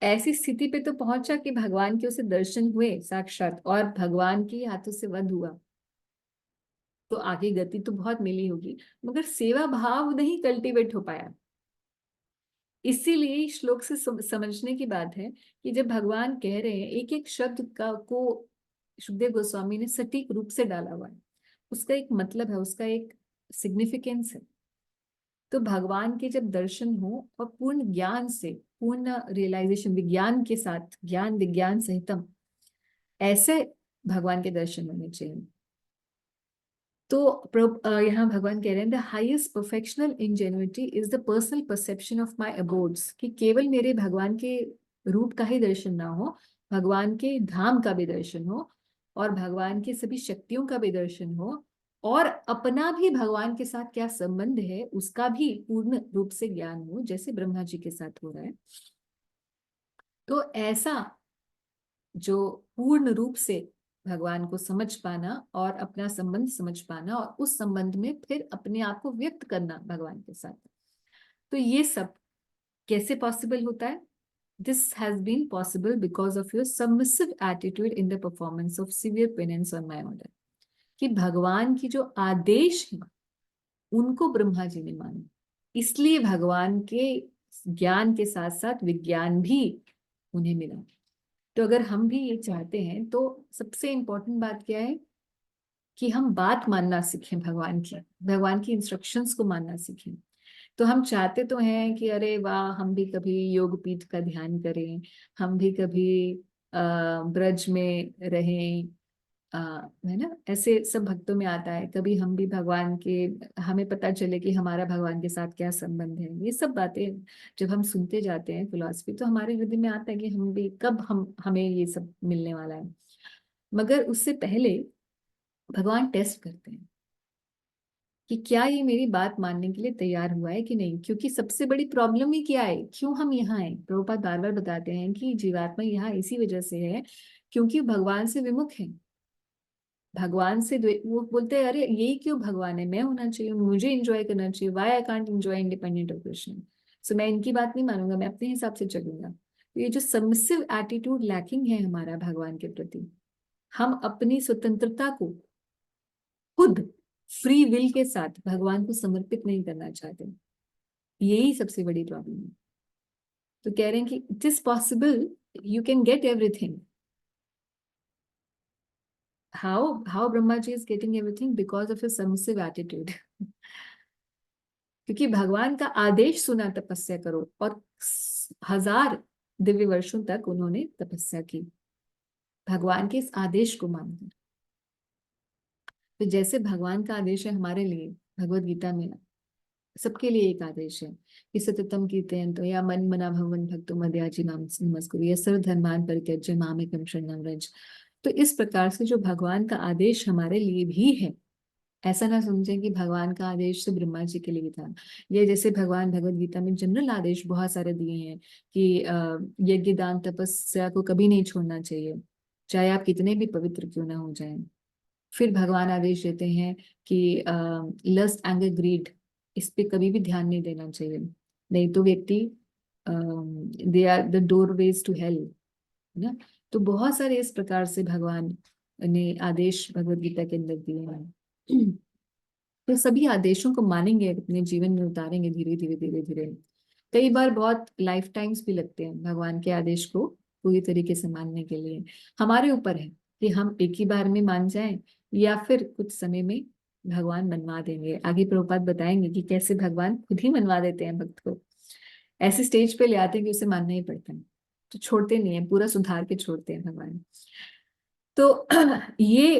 ऐसी स्थिति पे तो पहुंचा कि भगवान के उसे दर्शन हुए साक्षात और भगवान के हाथों से वध हुआ। तो आगे गति तो बहुत मिली होगी, मगर सेवा भाव नहीं कल्टीवेट हो पाया। इसीलिए इस श्लोक से समझने की बात है कि जब भगवान कह रहे हैं, एक एक शब्द का को सुखदेव गोस्वामी ने सटीक रूप से डाला हुआ है। उसका एक मतलब है, उसका एक सिग्निफिकेंस है। तो भगवान के जब दर्शन हो और पूर्ण ज्ञान से, पूर्ण रियलाइजेशन, विज्ञान के साथ, ज्ञान विज्ञान सहितम, ऐसे भगवान के दर्शन होने चाहिए। तो यहाँ भगवान कह रहे हैं, the highest perfectional ingenuity is the personal perception of my abodes, कि केवल मेरे भगवान के रूप का ही दर्शन ना हो, भगवान के धाम का भी दर्शन हो, और भगवान की सभी शक्तियों का भी दर्शन हो, और अपना भी भगवान के साथ क्या संबंध है उसका भी पूर्ण रूप से ज्ञान हो, जैसे ब्रह्मा जी के साथ हो रहा है। तो ऐसा जो पूर्ण रूप से भगवान को समझ पाना और अपना संबंध समझ पाना, और उस संबंध में फिर अपने आप को व्यक्त करना भगवान के साथ, तो ये सब कैसे पॉसिबल होता है? This has been possible because of your submissive attitude in the performance of severe penance on my order. कि भगवान की जो आदेश है उनको ब्रह्मा जी ने माना, इसलिए भगवान के ज्ञान के साथ साथ विज्ञान भी उन्हें मिला। तो अगर हम भी ये चाहते हैं तो सबसे इम्पोर्टेंट बात क्या है कि हम बात मानना सीखें, भगवान की इंस्ट्रक्शंस को मानना सीखें। तो हम चाहते तो हैं कि अरे वाह, हम भी कभी योग पीठ का ध्यान करें, हम भी कभी ब्रज में रहें, है ना। ऐसे सब भक्तों में आता है, कभी हम भी भगवान के, हमें पता चले कि हमारा भगवान के साथ क्या संबंध है। ये सब बातें जब हम सुनते जाते हैं फिलॉसफी, तो हमारे हृदय में आता है कि हम भी कब हमें ये सब मिलने वाला है। मगर उससे पहले भगवान टेस्ट करते हैं कि क्या ये मेरी बात मानने के लिए तैयार हुआ है कि नहीं। क्योंकि सबसे बड़ी प्रॉब्लम ही क्या है, क्यों हम यहाँ हैं। प्रभुपाद बार बार बताते हैं कि जीवात्मा यहाँ इसी वजह से है क्योंकि भगवान से विमुख है, भगवान से वो बोलते हैं अरे यही क्यों भगवान है, मैं होना चाहिए, मुझे एंजॉय करना चाहिए, why I can't enjoy independent of Krishna. So मैं इनकी बात नहीं मानूंगा, मैं अपने हिसाब से चलूंगा। तो ये जो सबमिसिव एटीट्यूड लैकिंग है हमारा भगवान के प्रति, हम अपनी स्वतंत्रता को खुद फ्री विल के साथ भगवान को समर्पित नहीं करना चाहते, यही सबसे बड़ी प्रॉब्लम है। तो कह रहे हैं कि it is possible, you can get everything. How Brahma ji is getting everything? Because of his submissive attitude. क्योंकि भगवान का आदेश सुना तपस्या करो, और 1000 दिव्य वर्षों तक उन्होंने तपस्या की भगवान के इस आदेश को मानकर। तो जैसे भगवान का आदेश है हमारे लिए, भगवत गीता में सबके लिए एक आदेश है कि सततम कीर्तयन्तु तो या मन मना भवन भक्तो मदयाजी माम नमस्कुरु या सर्वधर्मान् परित्यज्य मामेकं शरणं व्रज। तो इस प्रकार से जो भगवान का आदेश हमारे लिए भी है, ऐसा ना समझें कि भगवान का आदेश तो ब्रह्मा जी के लिए था। ये जैसे भगवान भगवत गीता में जनरल आदेश बहुत सारे दिए हैं कि यज्ञ दान तपस्या को कभी नहीं छोड़ना चाहिए, चाहे आप कितने भी पवित्र क्यों ना हो जाएं। फिर भगवान आदेश देते हैं कि लस्ट एंगर ग्रीड, इस पे कभी भी ध्यान नहीं देना चाहिए, नहीं तो व्यक्ति they are the doorways to hell, है ना। तो बहुत सारे इस प्रकार से भगवान ने आदेश भगवत गीता के अंदर दिए हैं। तो सभी आदेशों को मानेंगे, अपने जीवन में उतारेंगे धीरे धीरे धीरे धीरे, कई बार बहुत लाइफ टाइम्स भी लगते हैं भगवान के आदेश को पूरी तरीके से मानने के लिए। हमारे ऊपर है कि हम एक ही बार में मान जाएं या फिर कुछ समय में भगवान मनवा देंगे। आगे प्रभुपाद बताएंगे कि कैसे भगवान खुद ही मनवा देते हैं भक्त को, ऐसे स्टेज पे ले आते हैं कि उसे मानना ही पड़ता है, तो छोड़ते नहीं है, पूरा सुधार के छोड़ते हैं भगवान। तो ये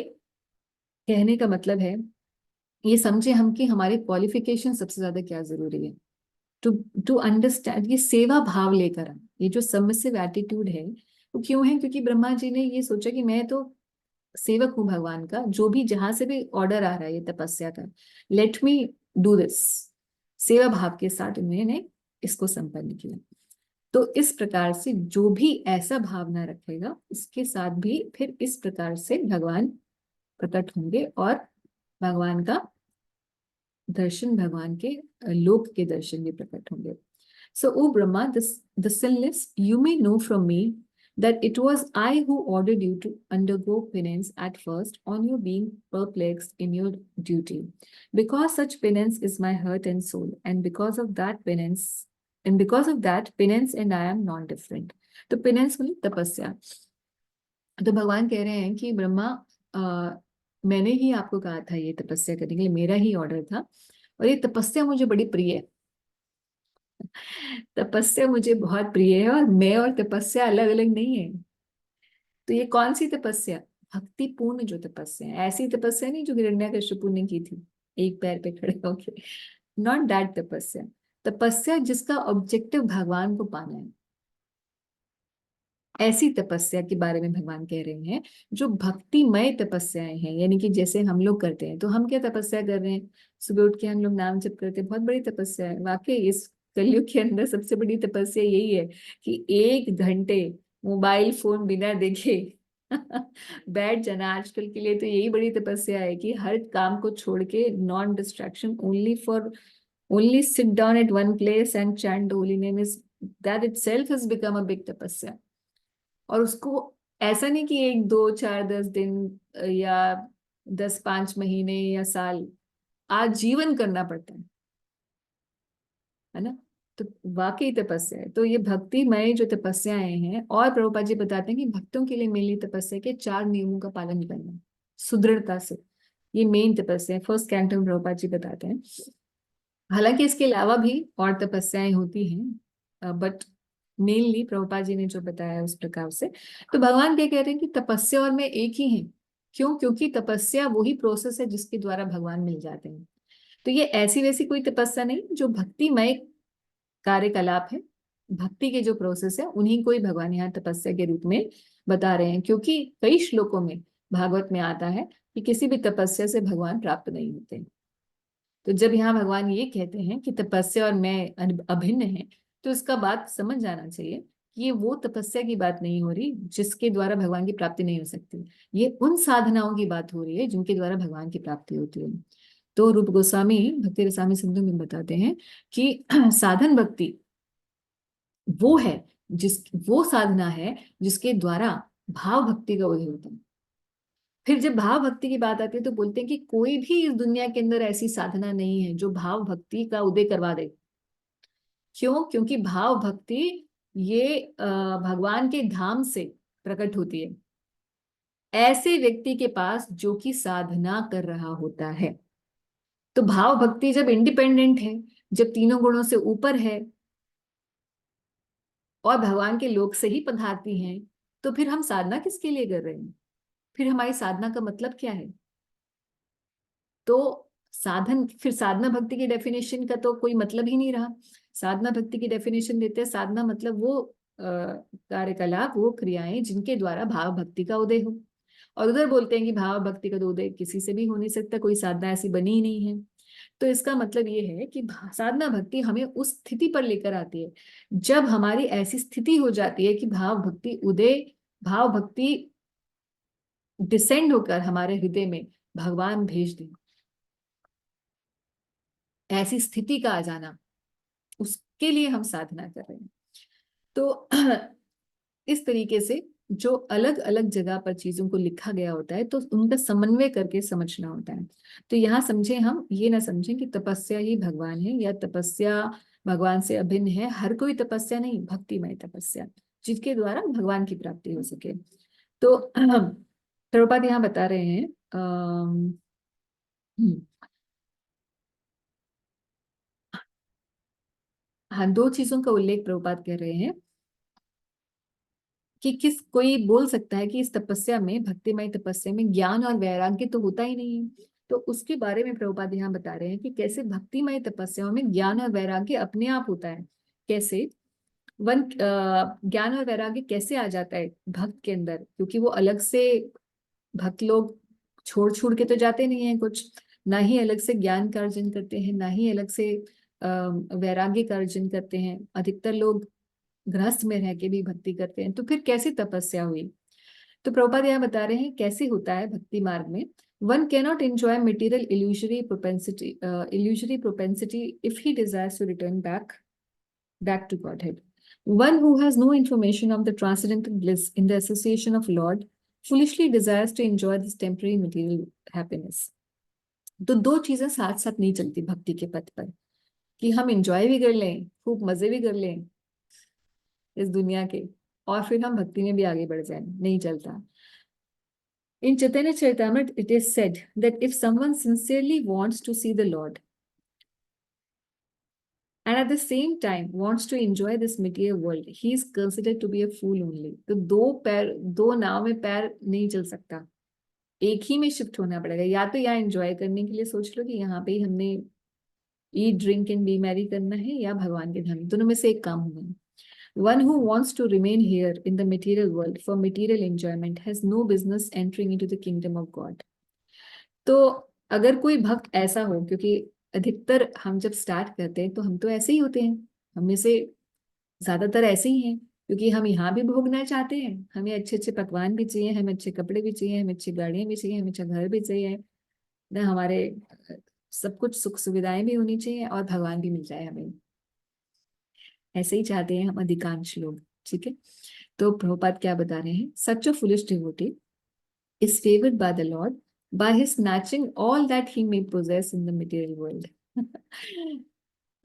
कहने का मतलब है, ये समझे हम कि हमारे क्वालिफिकेशन सबसे ज्यादा क्या जरूरी है, टू टू अंडरस्टैंड। ये सेवा भाव लेकर हम, ये जो सबमिसिव एटीट्यूड है वो क्यों है, क्योंकि ब्रह्मा जी ने ये सोचा कि मैं तो सेवक हूँ भगवान का, जो भी जहां से भी ऑर्डर आ रहा है ये तपस्या का, लेट मी डू दिस। सेवा भाव के साथ उन्होंने इसको संपन्न किया। तो इस प्रकार से जो भी ऐसा भावना रखेगा उसके साथ भी फिर इस प्रकार से भगवान प्रकट होंगे और भगवान का दर्शन, भगवान के लोक के दर्शन भी प्रकट होंगे। So, O Brahma, the sinless, you may know from me that it was I who ordered you to undergo penance at first on your being perplexed in your duty. Because such penance is my heart and soul, and because of that penance and I am non-different. तो penance मतलब तपस्या। तो भगवान कह रहे हैं कि ब्रह्मा, मैंने ही आपको कहा था ये तपस्या करने के लिए, मेरा ही ऑर्डर था, और ये तपस्या मुझे बड़ी प्रिय है। तपस्या मुझे बहुत प्रिय है, और मैं और तपस्या अलग अलग नहीं है। तो ये कौन सी तपस्या? भक्ति पूर्ण जो तपस्या है, ऐसी तपस्या नहीं जो हिरण्यकश्यपु ने की थी एक पैर पे खड़े होके, नॉट दैट तपस्या। तपस्या जिसका ऑब्जेक्टिव भगवान को पाना है, ऐसी तपस्या के बारे में भगवान कह रहे हैं। जो भक्तिमय तपस्याएं हैं, यानी कि जैसे हम लोग करते हैं, तो हम क्या तपस्या कर रहे हैं? सुबह उठ के हम लोग नाम जप करते हैं, बहुत बड़ी तपस्या है। वाकई इस कलयुग के अंदर सबसे बड़ी तपस्या यही है कि 1 घंटे मोबाइल फोन बिना देखे बैठ जाना। आजकल के लिए तो यही बड़ी तपस्या है कि हर काम को छोड़ के, non distraction, only sit down at one place and chant the holy name, is that itself has become a big tapasya. और उसको ऐसा नहीं कि 1 2 4 10 दिन या 10 5 महीने या साल, आजीवन करना पड़ता है ना। तो वाकई तपस्या है। तो ये भक्तिमय जो तपस्याएं हैं, और प्रभुपाद जी बताते हैं कि भक्तों के लिए मेनली तपस्या के 4 नियमों का पालन करना सुदृढ़ता से, ये मेन तपस्या है। फर्स्ट कैंटो में प्रभुपाद जी बताते हैं। हालांकि इसके अलावा भी और तपस्याएं होती हैं, बट मेनली प्रभुपाद जी ने जो बताया उस प्रकार से। तो भगवान क्या कह रहे हैं कि तपस्या और मैं एक ही हैं। क्यों? क्योंकि तपस्या वही प्रोसेस है जिसके द्वारा भगवान मिल जाते हैं। तो ये ऐसी वैसी कोई तपस्या नहीं, जो भक्तिमय कार्यकलाप है, भक्ति के जो प्रोसेस है, उन्हीं को ही भगवान यहाँ तपस्या के रूप में बता रहे हैं। क्योंकि कई श्लोकों में भागवत में आता है कि किसी भी तपस्या से भगवान प्राप्त नहीं होते। तो जब यहाँ भगवान ये कहते हैं कि तपस्या और मैं अभिन्न है, तो इसका बात समझ जाना चाहिए कि ये वो तपस्या की बात नहीं हो रही जिसके द्वारा भगवान की प्राप्ति नहीं हो सकती। ये उन साधनाओं की बात हो रही है जिनके द्वारा भगवान की प्राप्ति होती है। तो रूप गोस्वामी भक्ति रसामी सिंधु में बताते हैं कि साधन भक्ति वो है, वो साधना है जिसके द्वारा भाव भक्ति का उदय होता है। फिर जब भाव भक्ति की बात आती है तो बोलते हैं कि कोई भी इस दुनिया के अंदर ऐसी साधना नहीं है जो भाव भक्ति का उदय करवा दे। क्यों? क्योंकि भाव भक्ति ये भगवान के धाम से प्रकट होती है ऐसे व्यक्ति के पास जो कि साधना कर रहा होता है। तो भाव भक्ति जब इंडिपेंडेंट है, जब तीनों गुणों से ऊपर है और भगवान के लोक से ही पधारती हैं, तो फिर हम साधना किसके लिए कर रहे हैं? फिर हमारी साधना का मतलब क्या है? तो फिर साधना भक्ति की डेफिनेशन का तो कोई मतलब ही नहीं रहा। साधना भक्ति की डेफिनेशन देते हैं, साधना मतलब वो कार्यकलाप, वो क्रियाएं जिनके द्वारा भाव भक्ति का उदय हो। और उधर बोलते हैं कि भाव भक्ति का तो उदय किसी से भी हो नहीं सकता, कोई साधना ऐसी बनी ही नहीं है। तो इसका मतलब ये है कि साधना भक्ति हमें उस स्थिति पर लेकर आती है जब हमारी ऐसी स्थिति हो जाती है कि भाव भक्ति डिसेंड होकर हमारे हृदय में भगवान भेज दें। ऐसी स्थिति का आ जाना, उसके लिए हम साधना कर रहे हैं। तो इस तरीके से जो अलग अलग जगह पर चीजों को लिखा गया होता है तो उनका समन्वय करके समझना होता है। तो यहाँ समझे, हम ये ना समझें कि तपस्या ही भगवान है या तपस्या भगवान से अभिन्न है। हर कोई तपस्या नहीं, भक्तिमय तपस्या, जिसके द्वारा भगवान की प्राप्ति हो सके। तो प्रभुपाद यहाँ बता रहे हैं हाँ, दो चीजों का उल्लेख प्रभुपाद कर रहे हैं कि किस कोई बोल सकता है कि इस तपस्या में, भक्तिमय तपस्या में ज्ञान और वैराग्य तो होता ही नहीं है। तो उसके बारे में प्रभुपाद यहाँ बता रहे हैं कि कैसे भक्तिमय तपस्याओं में ज्ञान और वैराग्य अपने आप होता है। कैसे ज्ञान और वैराग्य कैसे आ जाता है भक्त के अंदर, क्योंकि वो अलग से, भक्त लोग छोड़ छोड़ के तो जाते नहीं है कुछ, ना ही अलग से ज्ञान का अर्जन करते हैं, ना ही अलग से वैराग्य का अर्जन करते हैं। अधिकतर लोग गृहस्थ में रह के भी भक्ति करते हैं। तो फिर कैसे तपस्या हुई? तो प्रभुपाद यहाँ बता रहे हैं कैसे होता है भक्ति मार्ग में। One cannot enjoy material illusory propensity if he desires to return back to Godhead. One who has no information of the transcendental bliss in the association of Lord foolishly desires to enjoy this temporary material happiness. तो दो चीजें साथ साथ नहीं चलती भक्ति के पथ पर, कि हम एंजॉय भी कर लें, खूब मजे भी कर लें इस दुनिया के, और फिर हम भक्ति में भी आगे बढ़ जाएं, नहीं चलता। In Chaitanya Charitamrita, it is said that if someone sincerely wants to see the Lord and at the same time wants to enjoy this material world, he is considered to be a fool only. तो दो नाव में पैर नहीं चल सकता, एक ही में shift होना पड़ेगा। या तो यहाँ एंजॉय करने के लिए सोच लो कि यहाँ पे ही हमने eat drink and B Mary करना है, या भगवान के धाम, दोनों में से एक काम होगा। One who wants to remain here in the material world for material enjoyment has no business entering into the kingdom of God. तो अगर कोई भक्त ऐसा हो, क्योंकि अधिकतर हम जब स्टार्ट करते हैं तो हम तो ऐसे ही होते हैं, हम में से ज्यादातर ऐसे ही हैं, क्योंकि हम यहाँ भी भोगना चाहते हैं, हमें अच्छे अच्छे पकवान भी चाहिए, हमें अच्छे कपड़े भी चाहिए, हमें अच्छी गाड़ियां भी चाहिए, हमें अच्छा घर भी चाहिए ना, हमारे सब कुछ सुख सुविधाएं भी होनी चाहिए और भगवान भी मिल जाए हमें। ऐसे ही चाहते हैं हम अधिकांश लोग, ठीक है। तो प्रभुपाद क्या बता रहे हैं, such a foolish devotee is favored by the Lord by his snatching all that he may possess in the material world.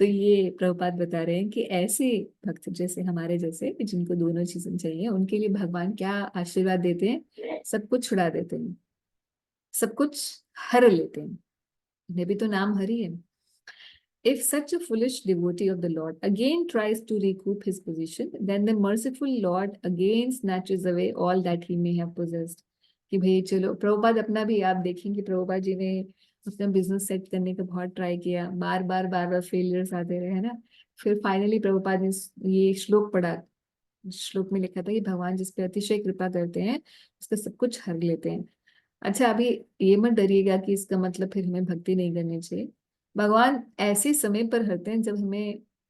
तो ये प्रभुपाद बता रहे हैं कि ऐसे भक्त जैसे हमारे जैसे, जिनको दोनों चीजें चाहिए, उनके लिए भगवान क्या आशीर्वाद देते हैं, सब कुछ छुड़ा देते हैं, सब कुछ हर लेते हैं। उन्हें भी तो नाम हरि है। If such a foolish devotee of the Lord again tries to recoup his position, then the merciful Lord again snatches away all that he may have possessed. कि भाई चलो, प्रभुपाद अपना भी आप देखेंगे, प्रभुपाद जी ने अपना बिजनेस सेट करने का बहुत ट्राई किया, बार बार फेलियर्स आते रहे, है ना। फिर फाइनली प्रभुपाद ने ये श्लोक पढ़ा, श्लोक में लिखा था कि भगवान जिस पे अतिशय कृपा करते हैं उसका सब कुछ हर लेते हैं। अच्छा, अभी ये मत डरिएगा कि इसका मतलब फिर हमें भक्ति नहीं करनी चाहिए। भगवान ऐसे समय पर हरते हैं जब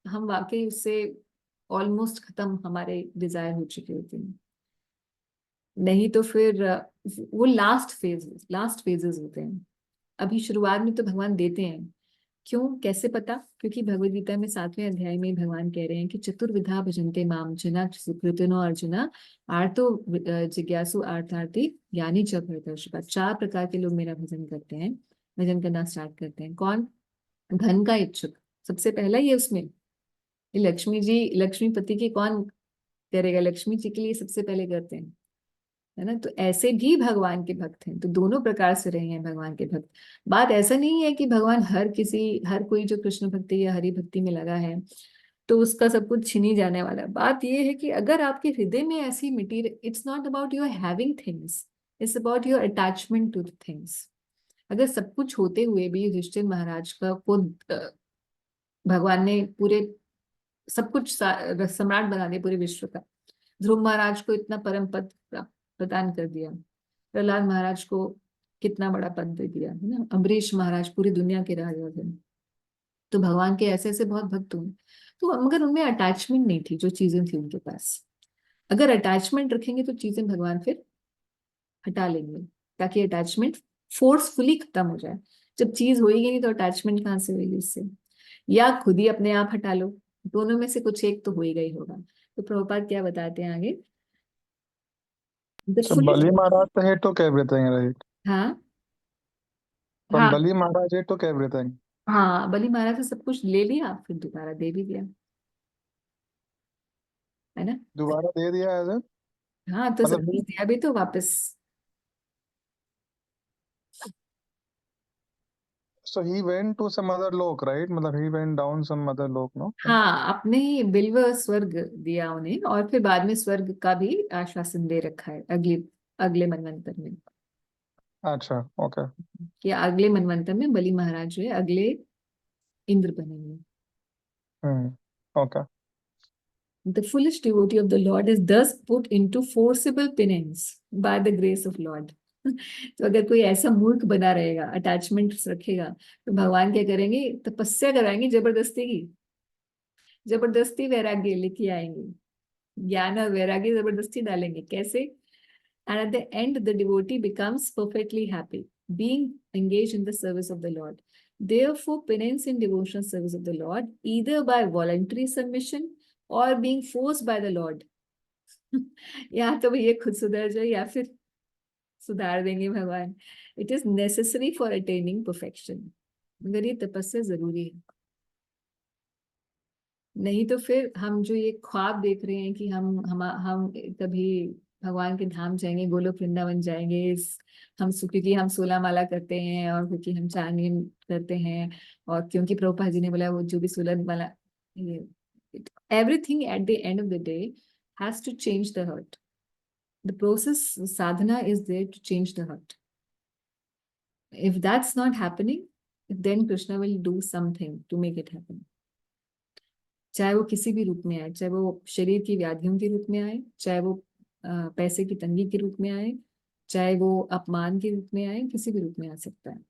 हम वाकई उससे ऑलमोस्ट खत्म, हमारे डिजायर हो चुके होते हैं। नहीं तो फिर वो लास्ट फेजेस होते हैं। अभी शुरुआत में तो भगवान देते हैं। क्यों, कैसे पता? क्योंकि भगवद गीता में 7वें अध्याय में भगवान कह रहे हैं कि चतुर्विधा भजन्ते माम जना सुकृतिनो अर्जुना आर्तो जिज्ञासु अर्थार्थी ज्ञानी च भरतर्षभ। 4 प्रकार के लोग मेरा भजन करते हैं, भजन करना स्टार्ट करते हैं। कौन? धन का इच्छुक सबसे पहला ही है उसमें। ये लक्ष्मी जी, लक्ष्मीपति की कौन करेगा? लक्ष्मी जी के लिए सबसे पहले करते हैं, है ना। तो ऐसे भी भगवान के भक्त हैं, तो दोनों प्रकार से रहे हैं भगवान के भक्त। बात ऐसा नहीं है कि भगवान हर कोई जो कृष्ण भक्ति या हरि भक्ति में लगा है तो उसका सब कुछ छीन ही जाने वाला है। बात यह है कि अगर आपके हृदय में ऐसी material, it's not about your having things, it's about your attachment to the things. अगर सब कुछ होते हुए भी युधिष्ठिर महाराज को भगवान ने पूरे सब कुछ सम्राट बना दिया पूरे विश्व का, ध्रुव महाराज को इतना परम पद प्रदान कर दिया, प्रहलाद महाराज को कितना बड़ा पद दे दिया, है ना, अम्बरीश महाराज पूरी दुनिया के राजा थे। तो भगवान के ऐसे ऐसे बहुत भक्त हुए, तो मगर उनमें अटैचमेंट नहीं थी, जो चीजें थी उनके पास। अगर अटैचमेंट रखेंगे तो चीजें भगवान फिर हटा लेंगे, ताकि अटैचमेंट फोर्सफुली खत्म हो जाए। जब चीज होगी नहीं तो अटैचमेंट कहाँ से होगी उससे? या खुद ही अपने आप हटा लो, दोनों में से कुछ एक तो होएगा ही होगा। तो प्रभुपाद क्या बताते हैं आगे, सब बली महाराज है तो क्या everything, right? हाँ From हाँ बली महाराज है तो क्या everything? हाँ, बलि महाराज से सब कुछ ले लिया, फिर दोबारा दे भी दिया, है ना। दोबारा दे दिया एज इन, हाँ, तो सब मतलब कुछ दिया भी तो वापस। so he went to some other lok, right? मतलब he went down some other lok, no? हाँ, अपने ही बिल्व स्वर्ग दिया उन्हें, और फिर बाद में स्वर्ग का भी आश्वासन दे रखा है अगले अगले मनवंतर में, अच्छा, ओके। कि अगले मनवंतर में बलि महाराज जो है अगले इंद्र बनेंगे। Okay. The foolish devotee of the Lord is thus put into forcible penance by the grace of Lord. तो अगर कोई ऐसा मूर्ख बना रहेगा, अटैचमेंट रखेगा, तो भगवान क्या करेंगे, तपस्या कराएंगे जबरदस्ती की, जबरदस्ती वैराग्य लेके आएंगे, ज्ञान और वैराग्य जबरदस्ती डालेंगे। कैसे? And at the end, the devotee becomes perfectly happy, being engaged in the service of the Lord. Therefore, penance in devotional service of the Lord, either by voluntary submission or being forced by the Lord. या तो भैया खुद सुधर जाए या फिर सुधार देंगे भगवान। It is necessary for attaining perfection, मगर ये तपस्या जरूरी है। नहीं तो फिर हम जो ये ख्वाब देख रहे हैं कि हम कभी भगवान के धाम जाएंगे, गोलोक वृंदावन जाएंगे, क्योंकि हम 16 माला करते हैं, और क्योंकि हम चांदनी करते हैं, और क्योंकि प्रभुपाद जी ने बोला वो जो भी 16 माला, everything at the end of the day has to change the heart. The process sadhana is there to change the heart. If that's not happening, then Krishna will do something to make it happen, चाहे वो किसी भी रूप में आए, चाहे वो शरीर की व्याधियों के रूप में आए, चाहे वो पैसे की तंगी के रूप में आए, चाहे वो अपमान के रूप में आए, किसी भी रूप में आ सकता है।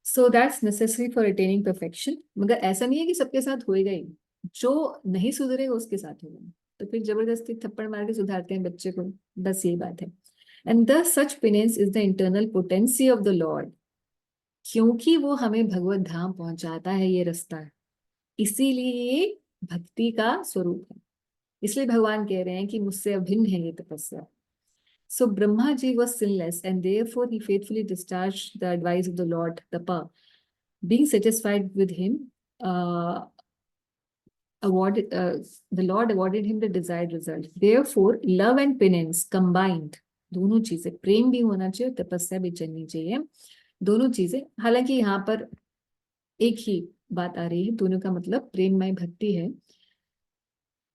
So that's necessary for attaining perfection. मगर ऐसा नहीं है कि सबके साथ होएगा ही, जो नहीं सुधरेगा उसके साथ होगा, तो फिर जबरदस्ती थप्पड़ मार के सुधारते हैं बच्चे को, बस ये बात है। And the such penance is the internal potency of the Lord, क्योंकि वो हमें भगवत धाम पहुंचाता है, ये रास्ता है, इसीलिए ये भक्ति का स्वरूप है। इसलिए भगवान कह रहे हैं कि मुझसे अभिन्न है ये तपस्या। So Brahma ji was sinless, and therefore he faithfully discharged the advice of the Lord Tapa. Being satisfied with him, uh, the Lord awarded him the desired result. Therefore, love and penance combined, दोनों चीजें, प्रेम भी होना चाहिए, तपस्या भी चलनी चाहिए, दोनों चीजें। हालांकि यहाँ पर एक ही बात आ रही है, दोनों का मतलब प्रेममय भक्ति है,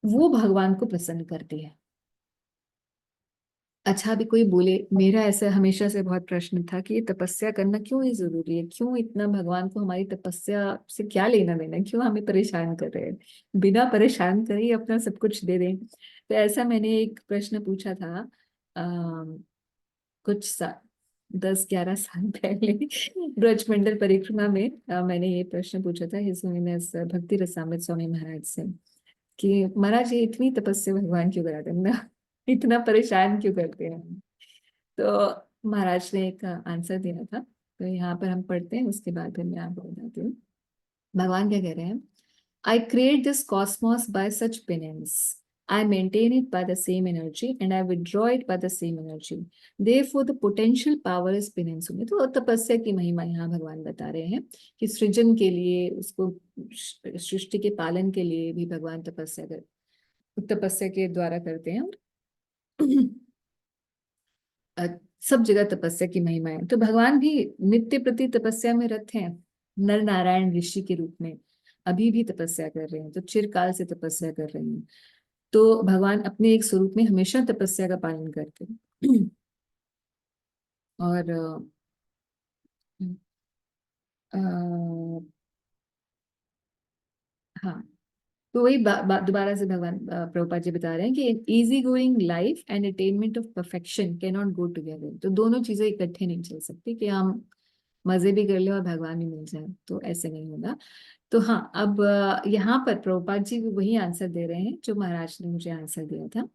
वो भगवान को प्रसन्न करती है। अच्छा, अभी कोई बोले, मेरा ऐसा हमेशा से बहुत प्रश्न था कि ये तपस्या करना क्यों ही जरूरी है, क्यों इतना भगवान को हमारी तपस्या से क्या लेना देना, क्यों हमें परेशान कर रहे हैं, बिना परेशान करे ही अपना सब कुछ दे दें। तो ऐसा मैंने एक प्रश्न पूछा था कुछ 10-11 साल पहले ब्रजमंडल परिक्रमा में। मैंने ये प्रश्न पूछा था हिज होलिनेस भक्ति रसामृत स्वामी महाराज से, कि महाराज ये इतनी तपस्या भगवान क्यों कराते हैं ना, इतना परेशान क्यों करते हैं। तो महाराज ने एक आंसर दिया था, तो यहाँ पर हम पढ़ते हैं, उसके बाद फिर मैं आपको बताती हूँ भगवान क्या कह रहे हैं। I create this cosmos by such penance. I maintain it by the same energy and I withdraw it by the same energy. Therefore, the potential power is penance. तो तपस्या की महिमा यहाँ भगवान बता रहे हैं कि सृजन के लिए, उसको सृष्टि के पालन के लिए भी भगवान तपस्या के द्वारा करते हैं। सब जगह तपस्या की महिमा है, तो भगवान भी नित्य प्रति तपस्या में रत हैं, नर नारायण ऋषि के रूप में अभी भी तपस्या कर रहे हैं, तो चिरकाल से तपस्या कर रहे हैं। तो भगवान अपने एक स्वरूप में हमेशा तपस्या का पालन करते हैं। और हाँ, तो वही दोबारा से भगवान प्रभुपाद जी बता रहे हैं कि easy going life and attainment of perfection can not go together. तो दोनों चीजें इकट्ठे नहीं चल सकती, कि हम मजे भी कर ले और भगवान भी मिल जाए, तो ऐसे नहीं होगा। तो हाँ, अब यहाँ पर प्रभुपाद जी भी वही आंसर दे रहे हैं जो महाराज ने मुझे आंसर दिया था।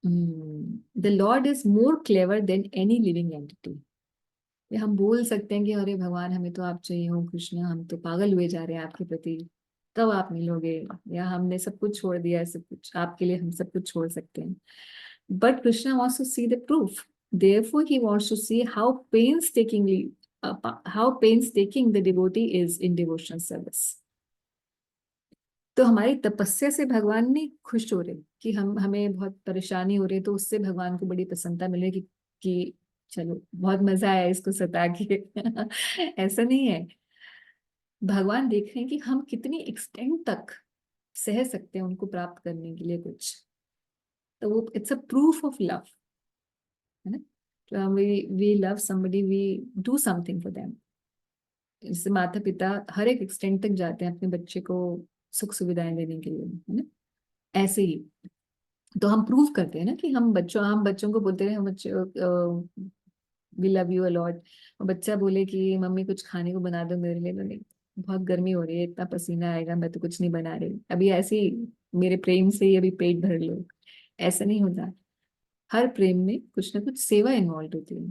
The lord is more clever than any living entity. हम बोल सकते हैं कि अरे भगवान हमें तो आप चाहिए हो, कृष्ण हम तो पागल हुए जा रहे हैं आपके प्रति, कब आप मिलोगे, या हमने सब कुछ छोड़ दिया है, सब कुछ आपके लिए हम सब कुछ छोड़ सकते हैं। But Krishna wants to see the proof. Therefore, he wants to see how painstakingly how painstaking the devotee is in devotional service. तो हमारी तपस्या से भगवान नहीं खुश हो रहे कि हमें बहुत परेशानी हो रही है, तो उससे भगवान को बड़ी प्रसन्नता मिले कि चलो बहुत मजा आया इसको सता के ऐसा नहीं है। भगवान देख रहे हैं कि हम कितनी एक्सटेंट तक सह सकते हैं उनको प्राप्त करने के लिए कुछ, तो वो it's a proof of love, है ना। We love somebody, we do something for them. जैसे माता पिता हर एक एक्सटेंट तक जाते हैं अपने बच्चे को सुख सुविधाएं देने के लिए, है ना, ऐसे ही तो हम प्रूव करते हैं ना कि हम बच्चों को बोलते रहे हम बच्चों we love you a lot, और बच्चा बोले कि मम्मी कुछ खाने को बना दो मेरे लिए, तो नहीं बहुत गर्मी हो रही है, इतना पसीना आएगा, मैं तो कुछ नहीं बना रही अभी, ऐसे ही मेरे प्रेम से ही अभी पेट भर लो, ऐसा नहीं होता। हर प्रेम में कुछ ना कुछ सेवा इन्वॉल्व होती है।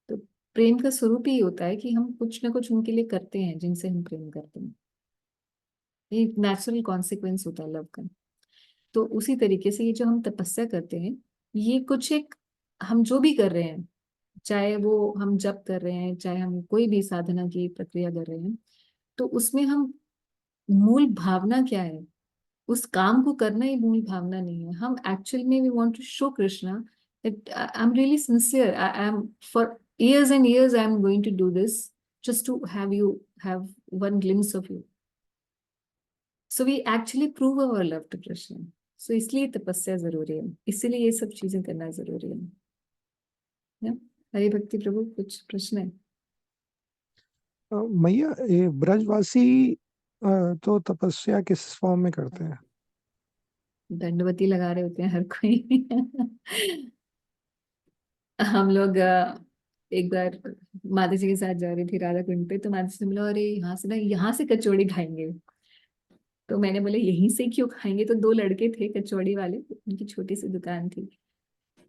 तो प्रेम का स्वरूप ही होता है कि हम कुछ ना कुछ उनके लिए करते हैं जिनसे हम प्रेम करते हैं, ये नेचुरल कॉन्सिक्वेंस होता है लव का। तो उसी तरीके से ये जो हम तपस्या करते हैं, ये कुछ एक, हम जो भी कर रहे हैं, चाहे वो हम जप कर रहे हैं, चाहे हम कोई भी साधना की प्रक्रिया कर रहे हैं, तो उसमें हम मूल भावना क्या है, उस काम को करना ही मूल भावना नहीं है। हम एक्चुअल में we want to show Krishna that I'm really sincere, I'm for years and years I am going to do this just to have you have one glimpse of you. So we actually prove our love to Krishna. So इसलिए तपस्या जरूरी है, इसीलिए ये सब चीजें करना जरूरी है ना। हरे भक्ति प्रभु कुछ प्रश्न है? मैया ये ब्रजवासी तो तपस्या किस फॉर्म में करते हैं? दंडवती लगा रहे होते हैं हर कोई हम लोग एक बार माता जी के साथ जा रही थी राधा कुंड पे, तो माता जी ने बोला अरे यहाँ से कचौड़ी खाएंगे, तो मैंने बोले यहीं से क्यों खाएंगे, तो दो लड़के थे कचौड़ी वाले, उनकी छोटी सी दुकान थी,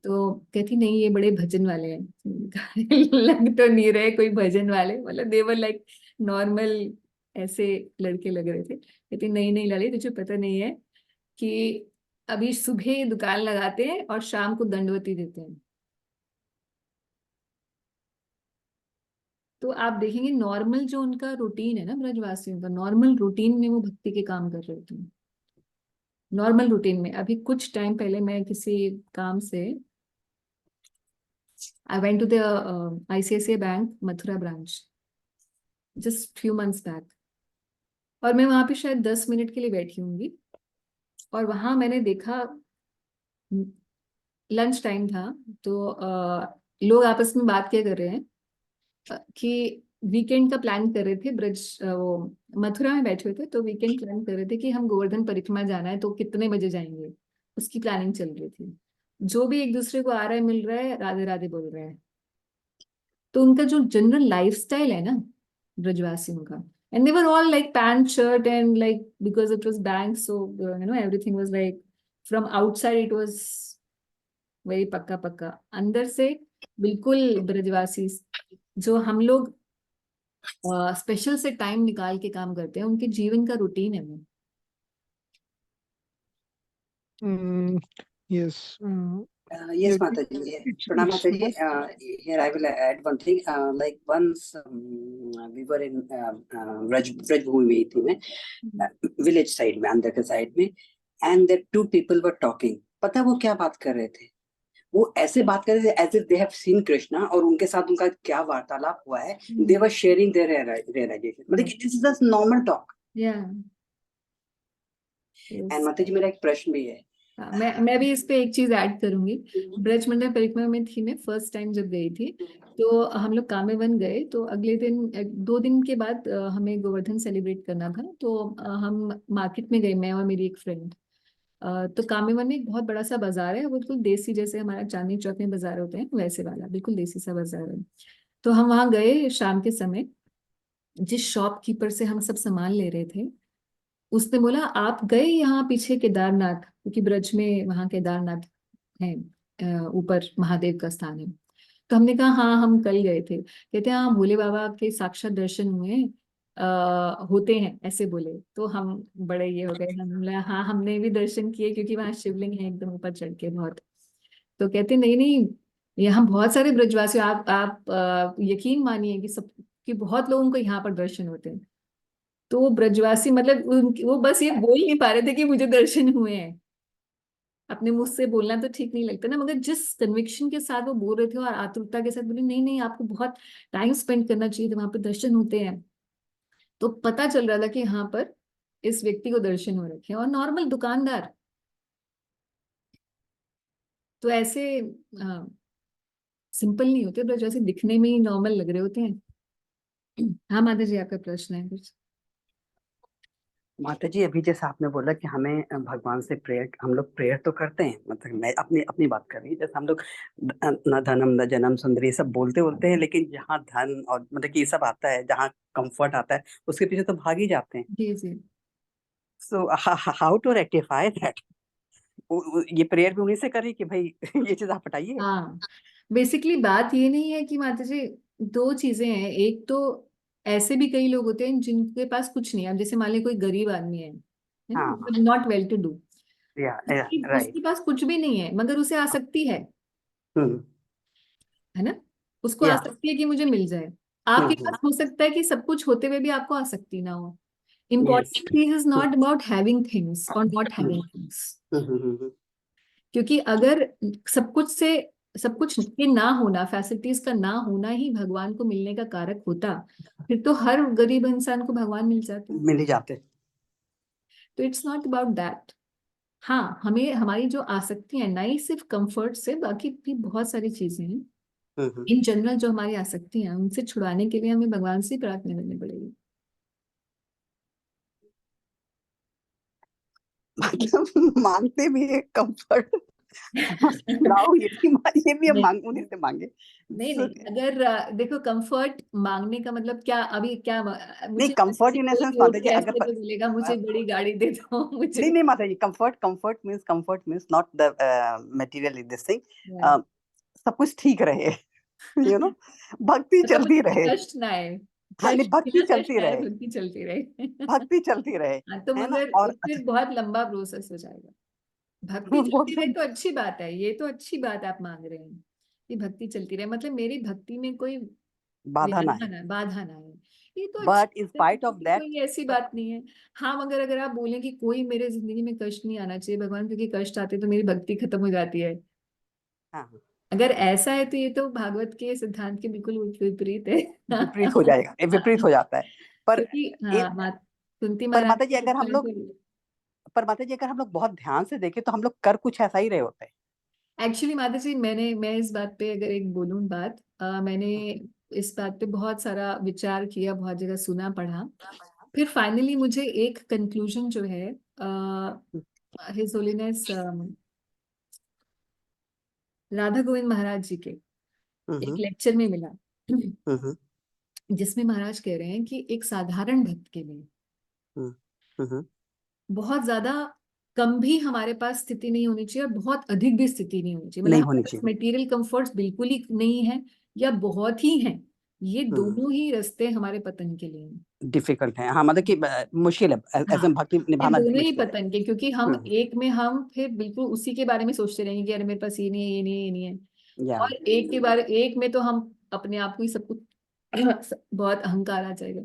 तो कहती नहीं ये बड़े भजन वाले हैं लग तो नहीं रहे कोई भजन वाले, मतलब देवर लाइक नॉर्मल ऐसे लड़के लग रहे थे। कहती नहीं नहीं लाली तुझे पता नहीं है कि अभी सुबह दुकान लगाते हैं और शाम को दंडवती देते हैं। तो आप देखेंगे नॉर्मल जो उनका रूटीन है ना ब्रजवासियों का, नॉर्मल रूटीन में वो भक्ति के काम कर रहे होते हैं, नॉर्मल रूटीन में। अभी कुछ टाइम पहले मैं किसी काम से I went to the ICICI Bank Mathura branch just few months back, और मैं वहां पे शायद 10 मिनट के लिए बैठी होंगी, और वहां मैंने देखा लंच टाइम था, तो लोग आपस में बात क्या कर रहे हैं कि वीकेंड का प्लान कर रहे थे, वो मथुरा में बैठे हुए थे, तो वीकेंड प्लान कर रहे थे कि हम गोवर्धन परिक्रमा जाना है, तो कितने बजे जाएंगे, उसकी प्लानिंग चल रही थी। जो भी एक दूसरे को आ रहा है मिल रहा है राधे राधे बोल रहे हैं। तो उनका जो जनरल लाइफस्टाइल है ना ब्रजवासियों का, and they were all like pant shirt and like because it was bank, so everything was like from outside it was very पक्का पक्का, अंदर से बिल्कुल ब्रजवासी, जो हम लोग स्पेशल से टाइम निकाल के काम करते हैं, उनके जीवन का रूटीन है वो। Yes. Yes, Mataji. Pranam Mataji. Here I will add one thing. Like once we were in Braj Bhumi में, village side में, अंदर के side में, and the two people were talking. पता वो क्या बात कर रहे थे? वो ऐसे बात कर रहे थे as if they have seen Krishna, और उनके साथ उनका क्या वार्तालाप हुआ है. They were sharing their realization. मतलब this is just normal talk. Yeah. And Mataji मेरा एक प्रश्न भी है. मैं भी इस पे एक चीज ऐड करूंगी। ब्रज मंडल परिक्रमा में थी मैं फर्स्ट टाइम जब गई थी, तो हम लोग कामेवन गए, तो अगले दिन 2 दिन के बाद हमें गोवर्धन सेलिब्रेट करना था, तो हम मार्केट में गए, मैं और मेरी एक फ्रेंड। तो कामेवन में एक बहुत बड़ा सा बाजार है, वो बिल्कुल देसी, जैसे हमारा चांदनी चौक में बाजार होते हैं वैसे वाला, बिल्कुल देसी सा बाजार है। तो हम वहां गए शाम के समय, जिस शॉपकीपर से हम सब सामान ले रहे थे, उसने बोला आप गए यहाँ पीछे केदारनाथ, क्योंकि ब्रज में वहाँ केदारनाथ है, ऊपर महादेव का स्थान है। तो हमने कहा हाँ हम कल गए थे। कहते हैं हाँ भोले बाबा के साक्षात दर्शन हुए होते हैं, ऐसे बोले। तो हम बड़े ये हो गए, हम बोला हाँ हमने भी दर्शन किए, क्योंकि वहाँ शिवलिंग है एकदम ऊपर चढ़ के बहुत। तो कहते नहीं नहीं यहाँ बहुत सारे ब्रजवासी, आप यकीन मानिए कि सब कि बहुत लोगों को यहाँ पर दर्शन होते हैं। तो वो ब्रजवासी मतलब वो बस ये बोल नहीं पा रहे थे कि मुझे दर्शन हुए हैं। अपने मुंह से बोलना तो ठीक नहीं लगता ना, मगर जिस कन्विक्शन के साथ वो बोल रहे थे और आतुरता के साथ बोले, नहीं नहीं आपको बहुत टाइम स्पेंड करना चाहिए था, वहां पर दर्शन होते हैं। तो पता चल रहा था कि यहाँ पर इस व्यक्ति को दर्शन हो रखे हैं। और नॉर्मल दुकानदार तो ऐसे सिंपल नहीं होते, ब्रजवासी दिखने में ही नॉर्मल लग रहे होते हैं। हाँ माता जी, आपका प्रश्न है कुछ? माता जी, अभी जैसे आपने बोला कि हमें भगवान से प्रेयर, हम लोग प्रेयर तो करते हैं, मतलब मैं अपनी अपनी बात कर रही हूँ, जैसे हम लोग न धनम न जन्म सुंदरी ये सब बोलते बोलते हैं, लेकिन जहाँ धन और मतलब कि ये सब आता है, जहाँ कंफर्ट आता है, उसके पीछे तो भाग ही जाते हैं। जी जी। So how to rectify that? ये प्रेयर भी उन्हीं से करी कि भाई ये चीज आप हटाइए। हाँ, बेसिकली बात ये नहीं है कि माता जी, दो चीजें हैं। एक तो ऐसे भी कई लोग होते हैं जिनके पास कुछ नहीं है। अब जैसे मान लीजिए कोई गरीब आदमी है ना, हाँ मतलब नॉट वेल टू डू, या उसके राइट। पास कुछ भी नहीं है मगर उसे आसक्ति हम्म है ना, उसको या आसक्ति है कि मुझे मिल जाए। आपके पास हो सकता है कि सब कुछ होते हुए भी आपको आसक्ति ना हो। यस। इम्पोर्टेंट चीज is not about having things और नॉट हैविंग थिंग्स, क्योंकि अगर सब कुछ से सब कुछ के ना होना, फैसिलिटीज का ना होना ही भगवान को मिलने का कारक होता, फिर तो हर गरीब इंसान को भगवान मिल जाते। मिल ही जाते। तो इट्स नॉट अबाउट दैट। हाँ, हमें हमारी जो आसक्ति है, ना ही सिर्फ कंफर्ट से, बाकी भी बहुत सारी चीजें हैं हम्म। इन जनरल जो हमारी आसक्ति है, उनसे छुड़ाने के लिए हमें भगवान से ही प्रार्थना करनी पड़ेगी। मतलब मांगते भी है कंफर्ट, छुड़ाओ ये भी हम नहीं मांग उन्हीं से मांगे। नहीं So, नहीं, अगर देखो कंफर्ट मांगने का मतलब क्या, अभी क्या नहीं मुझे कंफर्ट इन कोई सेंस भी माता उठ जी, के अगर ऐसे तो बोलेगा मुझे बड़ी गाड़ी दे दो मुझे। नहीं नहीं माता जी, comfort means not the material this thing, सब कुछ ठीक रहे, यू नो, भक्ति मतलब चलती मुझे रहे। कष्ट ना आए, हाँ नहीं, कष्ट भक्ति बिना कष्ट चलती आए रहे, भक्ति चलती रहे। भक्ति चलती रहे, हाँ, तो है ना। मगर और फिर बहुत लंबा प्रोसेस हो जाएगा। भक्ति वो चलती तो रहे तो अच्छी बात है, ये तो अच्छी बात आप मांग रहे हैं कि भक्ति चलती रहे, मतलब मेरी भक्ति में कोई बाधा ना विघ्न है, ना, बाधा ना है। ये तो अच्छी बट इन बात है, स्पाइट ऑफ दैट, कोई ऐसी बात नहीं है। हाँ, मगर अगर आप बोलें कि कोई मेरे जिंदगी में कष्ट नहीं आना चाहिए भगवान, क्योंकि कष्ट आते तो मेरी भक्ति खत्म हो जाती है, हाँ अगर ऐसा है तो ये तो भागवत के सिद्धांत के बिल्कुल विपरीत है। विपरीत हो जाएगा, ये विपरीत हो जाता है। पर क्योंकि इन हाँ, कुंती पर महाराज माता जी, अगर हम लोग पर माता जी अगर हम लोग बहुत ध्यान से देखें तो हम लोग कर कुछ ऐसा ही रहे होते हैं। एक्चुअली माता जी, मैं इस बात पे अगर एक बोलूं बात, मैंने इस बात पे बहुत सारा विचार किया, बहुत जगह सुना पढ़ा, फिर फाइनली मुझे एक कंक्लूजन जो है हिज होलीनेस राधा गोविंद महाराज जी के एक हम्म लेक्चर में मिला, हम्म जिसमें महाराज कह रहे हैं कि एक साधारण भक्त के लिए हम्म हम्म बहुत ज्यादा कम भी हमारे पास स्थिति नहीं होनी चाहिए और बहुत अधिक भी स्थिति नहीं होनी चाहिए, मतलब नहीं हमारे होनी पास चाहिए। मटेरियल कंफर्ट्स बिल्कुल ही नहीं है या बहुत ही हैं। ये हम्म दोनों ही रास्ते हमारे पतन के लिए हैं। डिफिकल्ट है, हाँ, मतलब कि मुश्किल है हाँ, ऐसे में भक्ति ये निभाना दोनों ही मुश्किल है। पतन के, क्योंकि हम हम्म एक में हम फिर बिल्कुल उसी के बारे में सोचते रहेंगे कि अरे मेरे पास ये नहीं है, ये नहीं है, ये नहीं है। या और एक के बारे एक में तो हम अपने आप को ही सब कुछ बहुत अहंकार आ जाएगा।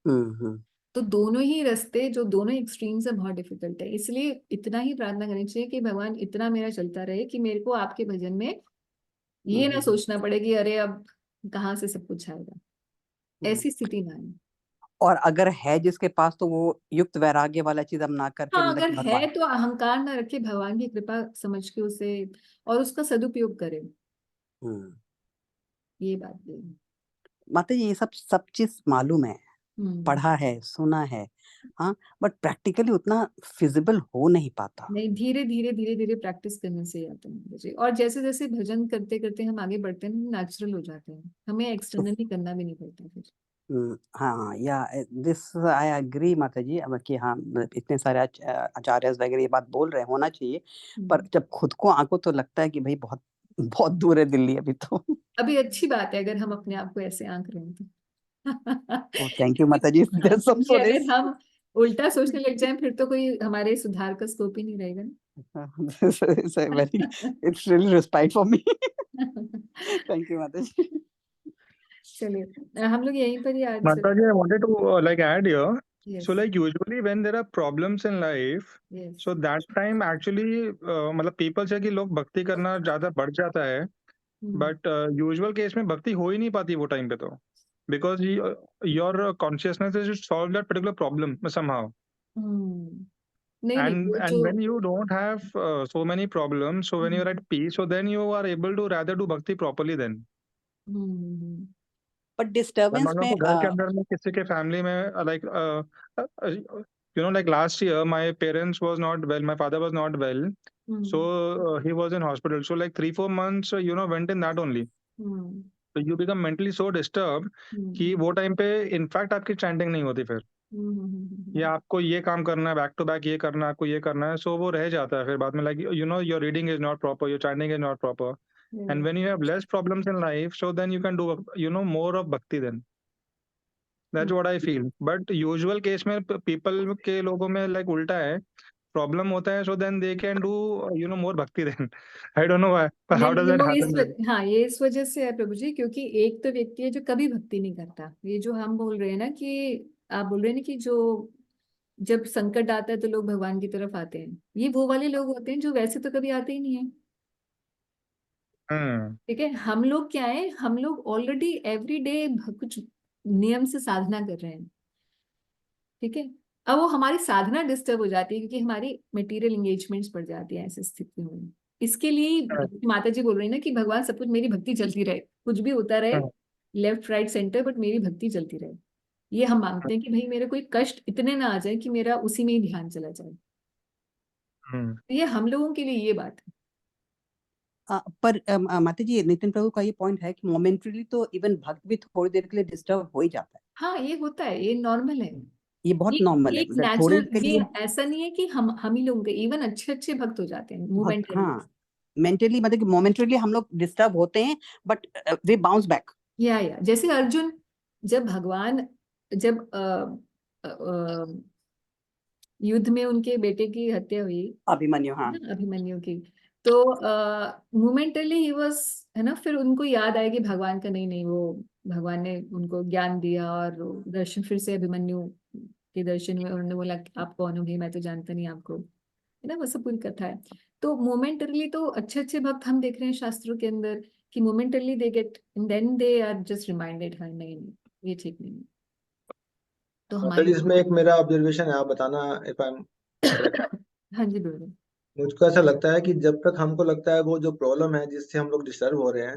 हम्म। तो दोनों ही रास्ते जो दोनों एक्सट्रीम्स है बहुत डिफिकल्ट है, इसलिए इतना ही प्रार्थना करनी चाहिए कि भगवान इतना मेरा चलता रहे कि मेरे को आपके भजन में ये ना हम्म सोचना पड़े कि अरे अब कहाँ से सब कुछ आएगा, हम्म। ऐसी स्थिति ना आए। और अगर है जिसके पास, तो वो युक्त वैराग्य वाला चीज हम ना करके, हाँ, मतलब अगर कि है भगवान। तो अहंकार ना रखे, भगवान की कृपा समझ के उसे और उसका सदुपयोग करे, हम्म ये बात है। माता जी, ये सब चीज मालूम है, हम्म। पढ़ा है, सुना है, हाँ, बट प्रैक्टिकली उतना फिजिबल हो नहीं पाता। नहीं, धीरे धीरे धीरे धीरे प्रैक्टिस करने से ही आता है मुझे, और जैसे जैसे भजन करते करते हम आगे बढ़ते हैं, नेचुरल हो जाते हैं, हमें तो एक्सटर्नली करना भी नहीं पड़ता फिर। हाँ, या दिस आई एग्री माता जी, अब कि हाँ, इतने सारे आचार्य वगैरह ये बात बोल रहे हैं, होना चाहिए। पर जब खुद को आंको तो लगता है कि भाई बहुत बहुत दूर है दिल्ली अभी तो। अभी अच्छी बात है अगर हम अपने आप को ऐसे आंक रहे हैं तो। थैंक यू माता जी, हाँ, there's some क्योंकि solace. अगर हम उल्टा सोचने लग जाएं फिर तो कोई हमारे सुधार का स्कोप ही नहीं रहेगा It's a very, ना। it's really respite for me. Thank you माता जी। चलिए हम लोग यहीं पर ही आज Mataji, I wanted to like add here. Yes, So like usually when there are problems in life, yes. so that time actually मतलब people say कि लोग भक्ति करना ज्यादा बढ़ जाता है, but usual case में भक्ति हो ही नहीं पाती वो टाइम पे तो, because your consciousness is solve that particular problem somehow. नहीं नहीं वो And जो when you don't have so many problems, so when you're at peace, so then you are able to rather do bhakti properly then. But disturbance मान लो में तो घर के अंदर में किसी के फैमिली में like you know like last year my parents was not well, my father was not well, so he was in hospital, so like 3-4 months you know went in that only. So you become mentally so disturbed कि वो time पे in fact आपकी chanting नहीं होती फिर, या आपको ये काम करना है बैक टू बैक, ये करना है, आपको ये करना है, सो वो रह जाता है फिर बाद में, like you know your reading is not proper, your chanting is not proper, and when you have less problems in life, so then you can do you know more of bhakti then. That's what I feel. But usual case में people के लोगों में like उल्टा है, problem होता है, so then they can do you know more bhakti then. I don't know why, but how does that happen then? हाँ ये इस वजह से है प्रभु जी, क्योंकि एक तो व्यक्ति है जो कभी भक्ति नहीं करता, ये जो हम बोल रहे हैं ना कि आप बोल रहे हैं ना कि जो जब संकट आता है तो लोग भगवान की तरफ आते हैं, ये वो वाले लोग होते हैं जो वैसे तो कभी आते ही नहीं है। ठीक है, हम लोग क्या है, हम लोग ऑलरेडी एवरी डे कुछ नियम से साधना कर रहे हैं। ठीक है, अब वो हमारी साधना डिस्टर्ब हो जाती है क्योंकि हमारी मटेरियल एंगेजमेंट्स बढ़ जाती है ऐसी स्थिति में। इसके लिए माता जी बोल रही है ना कि भगवान सब कुछ, मेरी भक्ति चलती रहे, कुछ भी होता रहे लेफ्ट राइट सेंटर, बट मेरी भक्ति चलती रहे। ये हम मांगते हैं कि भाई मेरे कोई कष्ट इतने ना आ जाए कि मेरा उसी में ही ध्यान चला जाए। ये हम लोगों के लिए ये बात है। पर माता जी नितिन प्रभु का ये पॉइंट है कि मोमेंटरीली तो इवन भक्त भी थोड़ी देर के लिए डिस्टर्ब हो ही जाता है। हाँ ये होता है, ये नॉर्मल है, ये बहुत नॉर्मल है, एक मतलब थोड़ी नेचुरल, के लिए ऐसा नहीं है कि हम ही लोग, इवन अच्छे भक्त हो जाते हैं मोमेंटली। हाँ मेंटली मतलब कि मोमेंटरीली हम लोग डिस्टर्ब होते हैं, बट वी बाउंस बैक। या जैसे अर्जुन, जब भगवान जब युद्ध में उनके बेटे की हत्या हुई, अभिमन्यु, हाँ अभिमन्यु की, तो मोमेंटली ही वाज, है ना, फिर उनको याद आया कि भगवान का नहीं वो भगवान ने उनको ज्ञान दिया और दर्शन, फिर से अभिमन्यु के दर्शन में उन्होंने बोला आप कौन हो, मैं तो जानता नहीं आपको, है ना, वो सब पूरी कथा है। तो मोमेंटरली तो अच्छे भक्त हम देख रहे हैं शास्त्रों के अंदर कि momentarily they get and then they are just reminded, हाँ नहीं ये ठीक नहीं है। तो हमारी इसमें एक मेरा ऑब्जर्वेशन है, आप बताना इफ आई एम करेक्ट। हाँ जी बिल्कुल। मुझको ऐसा लगता है कि जब तक हमको लगता है वो जो प्रॉब्लम है जिससे हम लोग डिस्टर्ब हो रहे हैं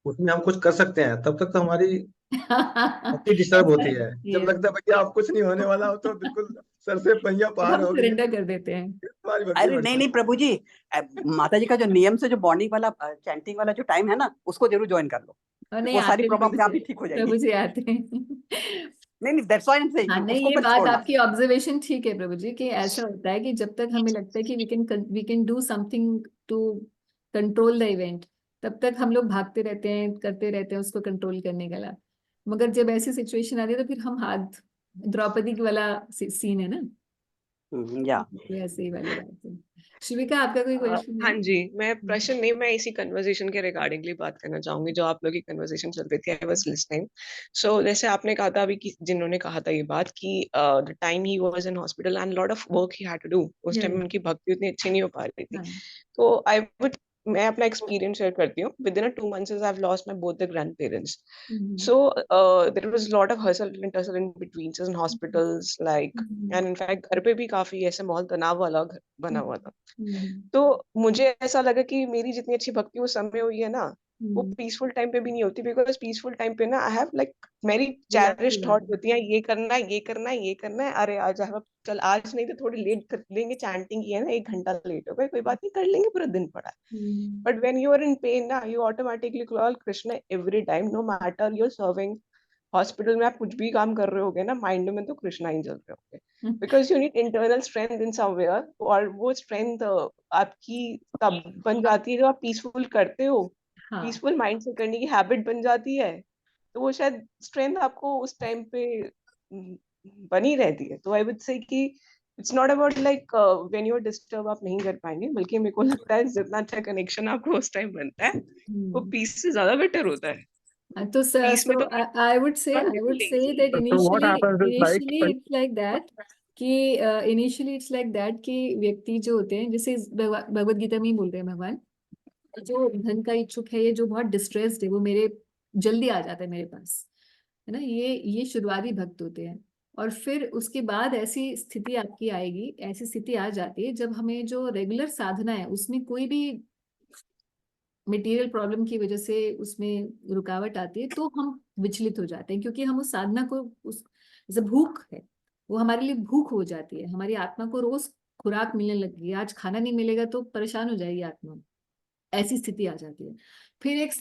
उसमें हम कुछ कर सकते हैं, तब तक तो हमारी भक्ति डिस्टर्ब होती है। जब लगता है भैया आप कुछ नहीं होने वाला हो तो बिल्कुल सर से पहिया पार हो गई, सरेंडर कर देते हैं। हमारी भक्ति अरे बढ़ती नहीं प्रभु जी, माता जी का जो नियम से जो बॉन्डिंग वाला चैंटिंग वाला जो टाइम है ना, उसको जरूर ज्वाइन कर लो, नहीं वो सारी आते प्रॉब्लम अपने आप ही ठीक हो जाएगी। प्रभु जी आते हैं। नहीं that's why I am saying, हाँ नहीं, उसको ये मत बात छोड़ना। आपकी ऑब्जर्वेशन ठीक है प्रभु जी, कि ऐसा होता है कि जब तक हमें लगता है कि we can do something to control the event, तब तक हम लोग भागते रहते हैं, करते रहते हैं उसको कंट्रोल करने का। मगर जब ऐसी सिचुएशन आती है तो फिर हम हाथ, द्रौपदी वाला सीन है ना, या ऐसे ही वाली बात है। शिविका आपका कोई क्वेश्चन हाँ है? जी, मैं प्रश्न नहीं, मैं इसी कन्वर्सेशन के रिगार्डिंगली बात करना चाहूंगी जो आप लोग की कन्वर्सेशन चल रही थी। I was listening. सो जैसे आपने कहा था अभी कि जिन्होंने कहा था ये बात कि the time he was in hospital and lot of work he had to do, उस टाइम उनकी भक्ति उतनी अच्छी नहीं हो पा रही थी। तो मैं अपना एक्सपीरियंस शेयर करती हूँ। With in 2 months I have lost my both the grand parents. So there was a lot of hustle and tussle in between in hospitals, like, and in fact घर पे भी काफी ऐसे माहौल तनाव वाला बना हुआ था। तो मुझे ऐसा लगा कि मेरी जितनी अच्छी भक्ति उस समय हुई है ना, वो पीसफुल टाइम पे भी नहीं होती, बिकॉज पीसफुल टाइम पे ना आई हैव लाइक मेरी चैरिश थॉट होती है, ये करना है, ये करना है, ये करना है, अरे आज चल आज नहीं तो थोड़ी लेट कर लेंगे, चैंटिंग की है ना, 1 घंटा लेट हो गए, कोई बात नहीं, कर लेंगे, पूरा दिन पड़ा है। But when you are in pain ना, you automatically call Krishna every time, no matter you are serving. Hospital में आप कुछ भी काम कर रहे होगे ना, माइंड में तो कृष्णा ही चल रहे होगे, because you need internal strength in somewhere, और वो स्ट्रेंथ आपकी तब बन जाती है जब आप पीसफुल करते हो, पीसफुल माइंड से करने की हैबिट बन जाती है, तो वो शायद स्ट्रेंथ आपको उस टाइम पे बनी रहती है। तो आई वुड से कि it's not about like when you are disturb आप नहीं कर पाएंगे, बल्कि मेरे को लगता है जितना अच्छा कनेक्शन आपको उस टाइम बनता है वो पीस से ज्यादा बेटर होता है। तो पीस में तो I would say that So what happens is like initially it's like that कि initially it's like that कि व्यक्ति जो होते हैं, जैसे भगवत गीता में ही बोलते हैं भगवान, जो धन का इच्छुक है, ये जो बहुत डिस्ट्रेस्ड है, वो मेरे जल्दी आ जाता है मेरे पास, है ना। ये शुरुआती भक्त होते हैं। और फिर उसके बाद ऐसी स्थिति आपकी आएगी, ऐसी स्थिति आ जाती है जब हमें जो रेगुलर साधना है उसमें कोई भी मटेरियल प्रॉब्लम की वजह से उसमें रुकावट आती है, तो हम विचलित हो जाते हैं, क्योंकि हम उस साधना को, उस जैसे भूख है, वो हमारे लिए भूख हो जाती है, हमारी आत्मा को रोज खुराक मिलने लगी है, आज खाना नहीं मिलेगा तो परेशान हो जाएगी आत्मा, ऐसी स्थिति आ जाती है। फिर एक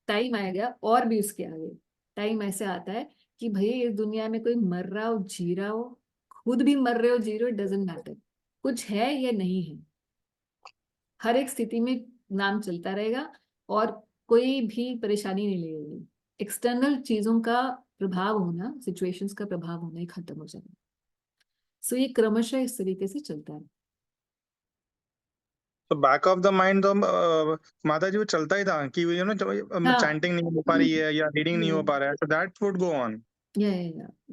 टाइम आएगा, और भी उसके आगे टाइम ऐसे आता है कि भाई इस दुनिया में कोई मर रहा हो जी रहा हो, खुद भी मर रहे हो जी रहे हो, डजेंट मैटर, कुछ है या नहीं है, हर एक स्थिति में नाम चलता रहेगा और कोई भी परेशानी नहीं लगेगी। एक्सटर्नल चीजों का प्रभाव होना, सिचुएशंस का प्रभाव होना ही खत्म हो जाएगा। सो ये क्रमशः इस तरीके से चलता है। तो बैक ऑफ द माइंड तो माता जी वो चलता ही था कि यू नो चैंटिंग नहीं हो पा रही है या रीडिंग नहीं हो पा रहा है, so that would go on.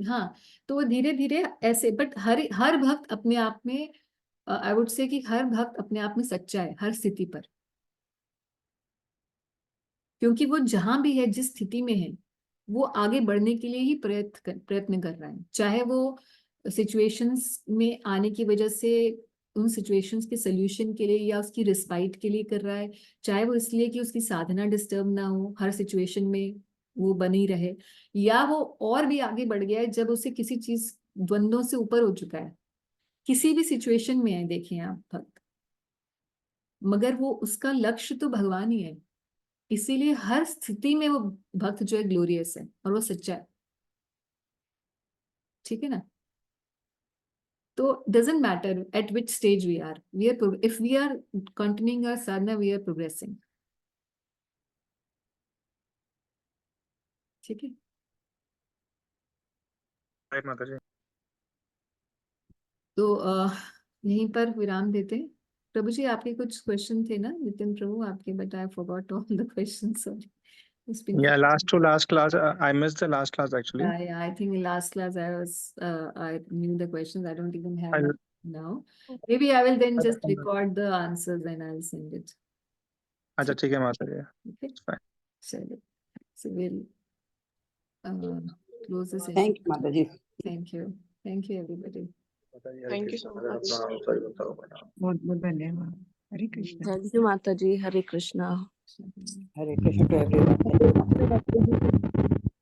हाँ, तो वो धीरे धीरे ऐसे, बट हर भक्त अपने आप में, आई वुड से कि हर भक्त अपने आप में सच्चा है हर स्थिति पर, क्योंकि वो जहां भी है, जिस स्थिति में है, वो आगे बढ़ने के लिए ही प्रयत्न कर रहा है, चाहे वो सिचुएशंस में आने की वजह से उन सिचुएशंस के सोल्यूशन के लिए या उसकी रिस्पाइट के लिए कर रहा है, चाहे वो इसलिए कि उसकी साधना डिस्टर्ब ना हो, हर सिचुएशन में वो बनी रहे, या वो और भी आगे बढ़ गया है जब उसे किसी चीज द्वंद्वों से ऊपर हो चुका है, किसी भी सिचुएशन में है, देखें आप भक्त, मगर वो उसका लक्ष्य तो भगवान ही है, इसीलिए हर स्थिति में वो भक्त जो है ग्लोरियस है और वो सच्चा है, ठीक है ना। तो doesn't matter at which stage we are, if we are continuing our sadhana, we are progressing, ठीक है। Right, माता जी। तो यहीं पर विराम देते हैं। प्रभु जी, आपके कुछ क्वेश्चन थे ना नितिन प्रभु आपके, but I forgot all the questions, sorry. Yeah, last class, I missed the last class actually. Yeah, I think in last class I knew the questions. I don't even have them now. Maybe I will then just record the answers and I'll send it. अच्छा ठीक है माता जी। Okay. Fine. Chalo. So we'll close the session. Thank you, Mata ji. Thank you. Thank you, everybody. Thank you so much. बहुत बहुत धन्यवाद। हरे Krishna. Thank you माता जी। हरे Krishna. Hare Krishna to everyone.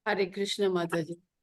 हरे कृष्ण माता जी।